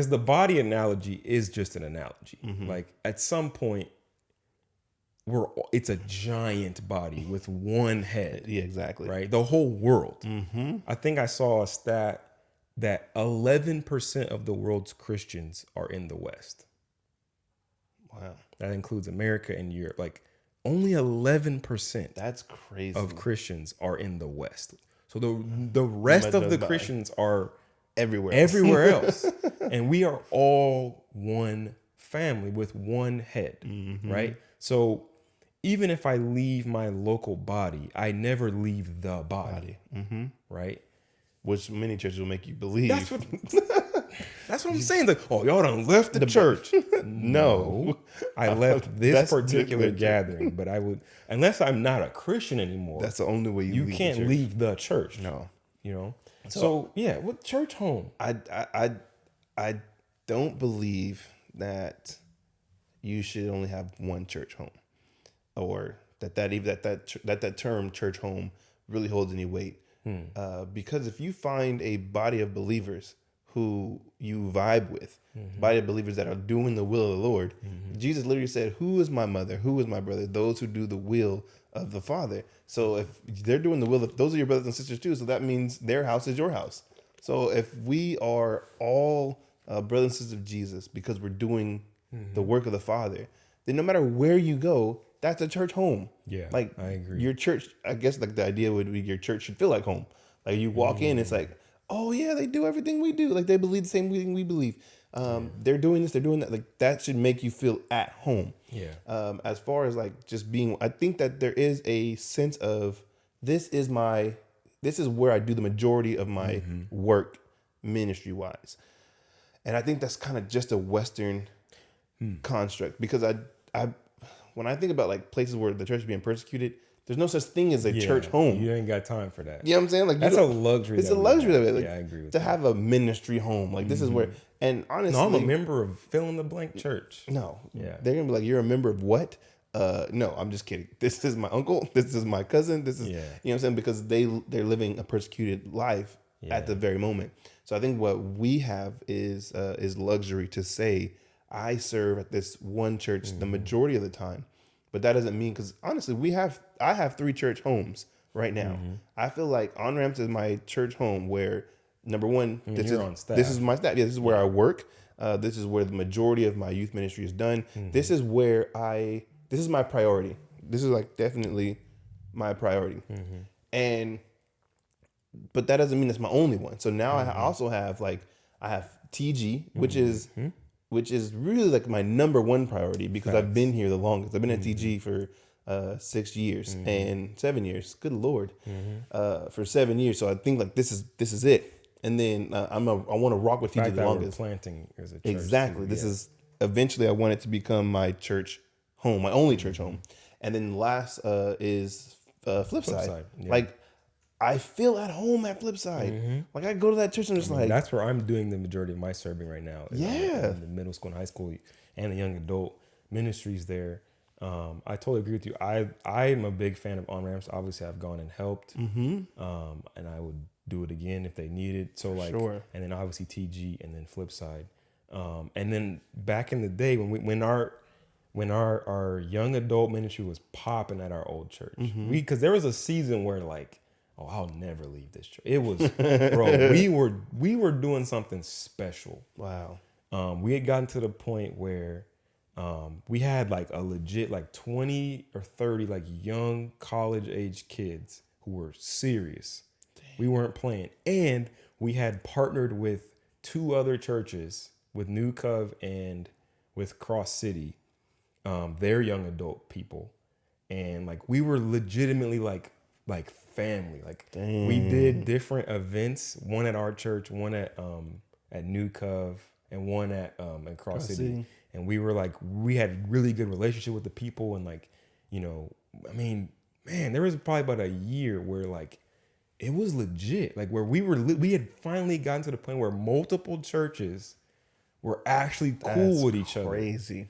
Speaker 3: the body analogy is just an analogy. Like at some point, it's a giant body with one head.
Speaker 4: Yeah, exactly.
Speaker 3: Right? The whole world. I think I saw a stat that 11% of the world's Christians are in the West.
Speaker 4: Wow.
Speaker 3: That includes America and Europe. Like only 11%
Speaker 4: That's crazy.
Speaker 3: of Christians are in the West. So the rest of the Christians are
Speaker 4: everywhere
Speaker 3: else. And we are all one family with one head, right? So even if I leave my local body, I never leave the body, right?
Speaker 4: Which many churches will make you believe.
Speaker 3: That's what I'm saying. Like, oh, y'all done left the church. No, I left this particular gathering, but I would, unless I'm not a Christian anymore.
Speaker 4: That's the only way
Speaker 3: you
Speaker 4: leave
Speaker 3: can't
Speaker 4: the church.
Speaker 3: leave the church.
Speaker 4: No,
Speaker 3: So yeah, what church home?
Speaker 4: I don't believe that you should only have one church home, or that term church home really holds any weight. Because if you find a body of believers who you vibe with, body of believers that are doing the will of the Lord, Jesus literally said, "Who is my mother? Who is my brother? Those who do the will of the Father." So if they're doing the will of, those are your brothers and sisters too. So that means their house is your house. So if we are all brothers and sisters of Jesus because we're doing the work of the Father, then no matter where you go, that's a church home.
Speaker 3: Yeah,
Speaker 4: like
Speaker 3: I agree.
Speaker 4: Your church, I guess, like the idea would be your church should feel like home. Like you walk in, it's like, oh yeah, they do everything we do. Like they believe the same thing we believe. They're doing this, they're doing that. Like that should make you feel at home.
Speaker 3: Yeah.
Speaker 4: As far as like just being, I think that there is a sense of this is where I do the majority of my work ministry wise. And I think that's kind of just a Western construct, because I when I think about like places where the church is being persecuted, there's no such thing as a church home.
Speaker 3: You ain't got time for that.
Speaker 4: You know what I'm saying? Like
Speaker 3: that's a luxury.
Speaker 4: It's a luxury of it. Like,
Speaker 3: yeah, I agree with
Speaker 4: to
Speaker 3: that.
Speaker 4: have a ministry home. Like this is where, and honestly,
Speaker 3: No, I'm a member of fill in the blank church.
Speaker 4: No,
Speaker 3: Yeah.
Speaker 4: they're gonna be like, you're a member of what? No, I'm just kidding. This is my uncle. This is my cousin. This is, you know what I'm saying? Because they're living a persecuted life at the very moment. So I think what we have is luxury to say, I serve at this one church the majority of the time. But that doesn't mean, because honestly, I have 3 church homes right now. I feel like On Ramps is my church home where, number one, this is my staff. Yeah, this is where I work. This is where the majority of my youth ministry is done. This is where this is my priority. This is like definitely my priority. But that doesn't mean it's my only one. So now I also have I have TG, which is really like my number one priority, because I've been here the longest. I've been at TG for 6 years and 7 years. Good Lord, for 7 years. So I think like this is it. And then I want to rock with TG the longest.
Speaker 3: Planting as a church
Speaker 4: Exactly. This is eventually I want it to become my church home, my only church home. And then last is Flipside.
Speaker 3: Yeah.
Speaker 4: Like I feel at home at Flipside. Like I go to that church and it's like,
Speaker 3: that's where I'm doing the majority of my serving right now. In the middle school and high school and the young adult ministries there. I totally agree with you. I'm a big fan of On Ramps. Obviously, I've gone and helped, and I would do it again if they needed. So and then obviously TG and then Flipside, and then back in the day when our young adult ministry was popping at our old church, because there was a season where like, oh, I'll never leave this church. It was, bro, we were doing something special.
Speaker 4: wow.
Speaker 3: We had gotten to the point where we had like a legit like 20 or 30 like young college age kids who were serious. Dang. We weren't playing. And we had partnered with 2 other churches, with New Cove and with Cross City, their young adult people. And like we were legitimately like family. Like
Speaker 4: Dang.
Speaker 3: We did different events, one at our church, one at New Cove, and one at Cross City. And we were like, we had really good relationship with the people. And like, you know, I mean, man, there was probably about a year where like, it was legit. Like where we had finally gotten to the point where multiple churches were actually cool with each other.
Speaker 4: Crazy.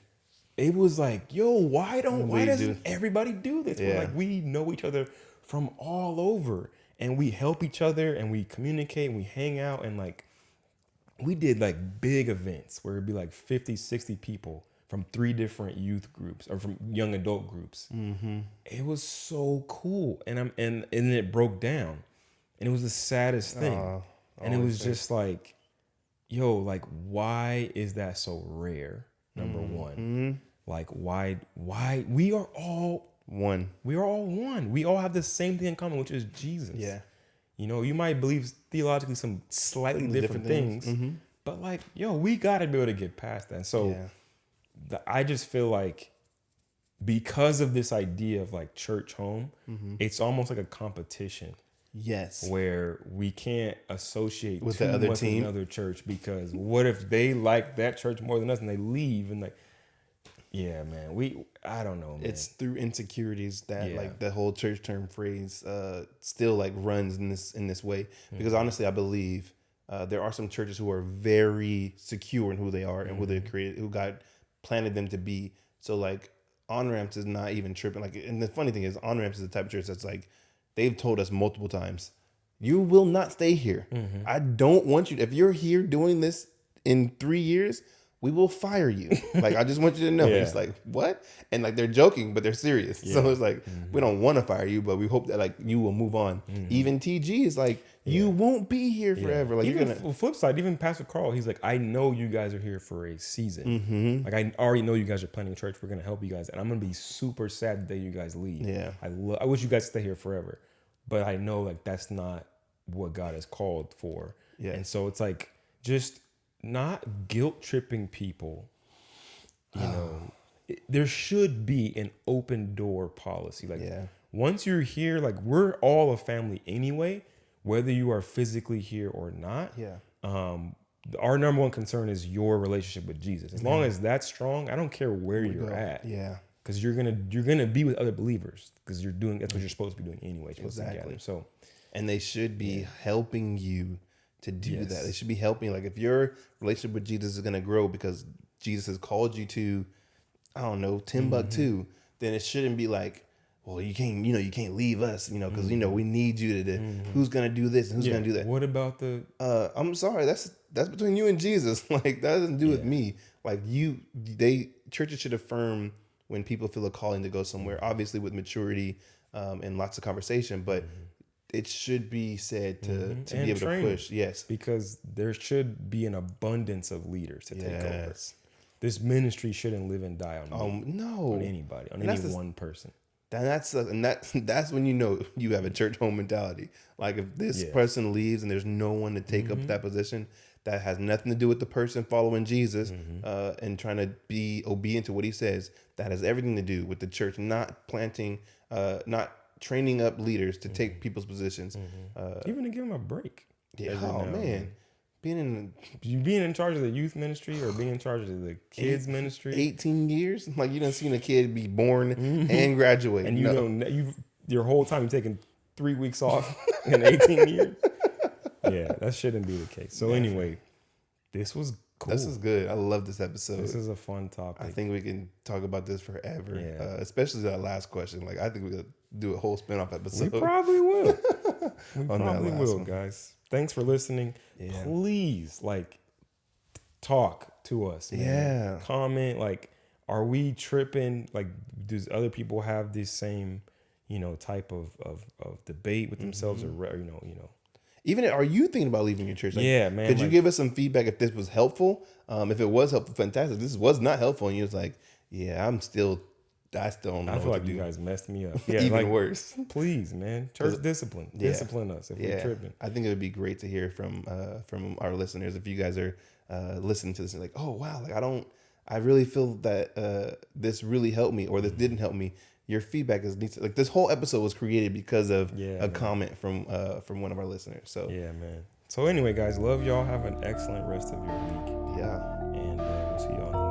Speaker 3: It was like, yo, why doesn't everybody do this?
Speaker 4: Yeah.
Speaker 3: We're like, we know each other from all over, and we help each other, and we communicate, and we hang out, and like, we did like big events where it'd be like 50, 60 people from 3 different youth groups or from young adult groups. It was so cool. And then it broke down, and it was the saddest thing. And it was just like, yo, like, why is that so rare? Number one, like why we are all
Speaker 4: One.
Speaker 3: We are all one. We all have the same thing in common, which is Jesus.
Speaker 4: Yeah.
Speaker 3: You know, you might believe theologically some slightly different things, but like, yo, we got to be able to get past that. And so I just feel like because of this idea of like church home, it's almost like a competition.
Speaker 4: Yes.
Speaker 3: Where we can't associate
Speaker 4: with
Speaker 3: too
Speaker 4: the other
Speaker 3: much
Speaker 4: team,
Speaker 3: with another church, because what if they like that church more than us and they leave and like, yeah, man, I don't know, man.
Speaker 4: It's through insecurities that like the whole church term phrase still like runs in this way. Because honestly, I believe there are some churches who are very secure in who they are and who they created, who God planted them to be. So like On-Ramps is not even tripping. Like, and the funny thing is, On-Ramps is the type of church that's like, they've told us multiple times, you will not stay here. I don't want you. If you're here doing this in 3 years, we will fire you. Like, I just want you to know. It's like, what? And like, they're joking, but they're serious. So it's like, we don't want to fire you, but we hope that like you will move on. Even TG is like, you won't be here forever. Like,
Speaker 3: even
Speaker 4: you're gonna.
Speaker 3: flip side, even Pastor Carl, he's like, I know you guys are here for a season. Like, I already know you guys are planning a church. We're gonna help you guys, and I'm gonna be super sad the day you guys leave.
Speaker 4: Yeah.
Speaker 3: I wish you guys stay here forever, but I know like that's not what God has called for.
Speaker 4: Yeah.
Speaker 3: And so it's like just not guilt tripping people. You know, there should be an open door policy. Like, once you're here, like, we're all a family anyway, whether you are physically here or not.
Speaker 4: Yeah.
Speaker 3: Our number one concern is your relationship with Jesus. As long as that's strong, I don't care where you're at.
Speaker 4: Yeah.
Speaker 3: Because you're gonna be with other believers, because that's what you're supposed to be doing anyway. You're supposed to gather. So,
Speaker 4: and they should be helping you to do that. They should be helping. Like, if your relationship with Jesus is gonna grow because Jesus has called you to, I don't know, Timbuktu, then it shouldn't be like, well, you can't leave us, because we need you to. Who's gonna do this and who's gonna do that?
Speaker 3: What about the?
Speaker 4: I'm sorry, that's between you and Jesus. Like, that doesn't do with me. Like, churches should affirm when people feel a calling to go somewhere, obviously with maturity and lots of conversation, but it should be said to be able to push. Yes.
Speaker 3: Because there should be an abundance of leaders to take over. This ministry shouldn't live and die on anybody, on any one person.
Speaker 4: That's when you have a church home mentality. Like, if this person leaves and there's no one to take up that position, that has nothing to do with the person following Jesus and trying to be obedient to what he says. That has everything to do with the church not planting, not training up leaders to take people's positions.
Speaker 3: Even to give them a break.
Speaker 4: Yeah. Oh, man. Being
Speaker 3: in charge of the youth ministry or being in charge of the kids ministry.
Speaker 4: 18 years? Like, you done seen a kid be born and graduate.
Speaker 3: And your whole time you're taking 3 weeks off in 18 years. Yeah, that shouldn't be the case. So anyway, this was cool.
Speaker 4: This is good. I love this episode.
Speaker 3: This is a fun topic.
Speaker 4: I think we can talk about this forever.
Speaker 3: Yeah.
Speaker 4: Especially that last question. Like, I think we could do a whole spinoff episode.
Speaker 3: We probably will. We
Speaker 4: On that
Speaker 3: probably
Speaker 4: last
Speaker 3: will,
Speaker 4: one.
Speaker 3: guys. Thanks for listening.
Speaker 4: Yeah.
Speaker 3: Please, talk to us, man.
Speaker 4: Yeah.
Speaker 3: Comment, are we tripping? Like, does other people have this same, type of debate with themselves or,
Speaker 4: Even, are you thinking about leaving your church? Like,
Speaker 3: yeah, man.
Speaker 4: Could you give us some feedback if this was helpful? If it was helpful, fantastic. If this was not helpful, and you was like, yeah, I still don't know.
Speaker 3: I feel
Speaker 4: what
Speaker 3: like
Speaker 4: to
Speaker 3: you
Speaker 4: do.
Speaker 3: guys messed me up. Yeah,
Speaker 4: Even worse.
Speaker 3: Please, man. Church discipline.
Speaker 4: Yeah.
Speaker 3: Discipline us if we're tripping.
Speaker 4: I think it would be great to hear from our listeners if you guys are listening to this and like, oh wow, like I really feel that this really helped me or this didn't help me. Your feedback is needs like this whole episode was created because of comment from one of our listeners. So
Speaker 3: yeah, man. So anyway, guys, love y'all. Have an excellent rest of your week.
Speaker 4: Yeah,
Speaker 3: and we'll see y'all.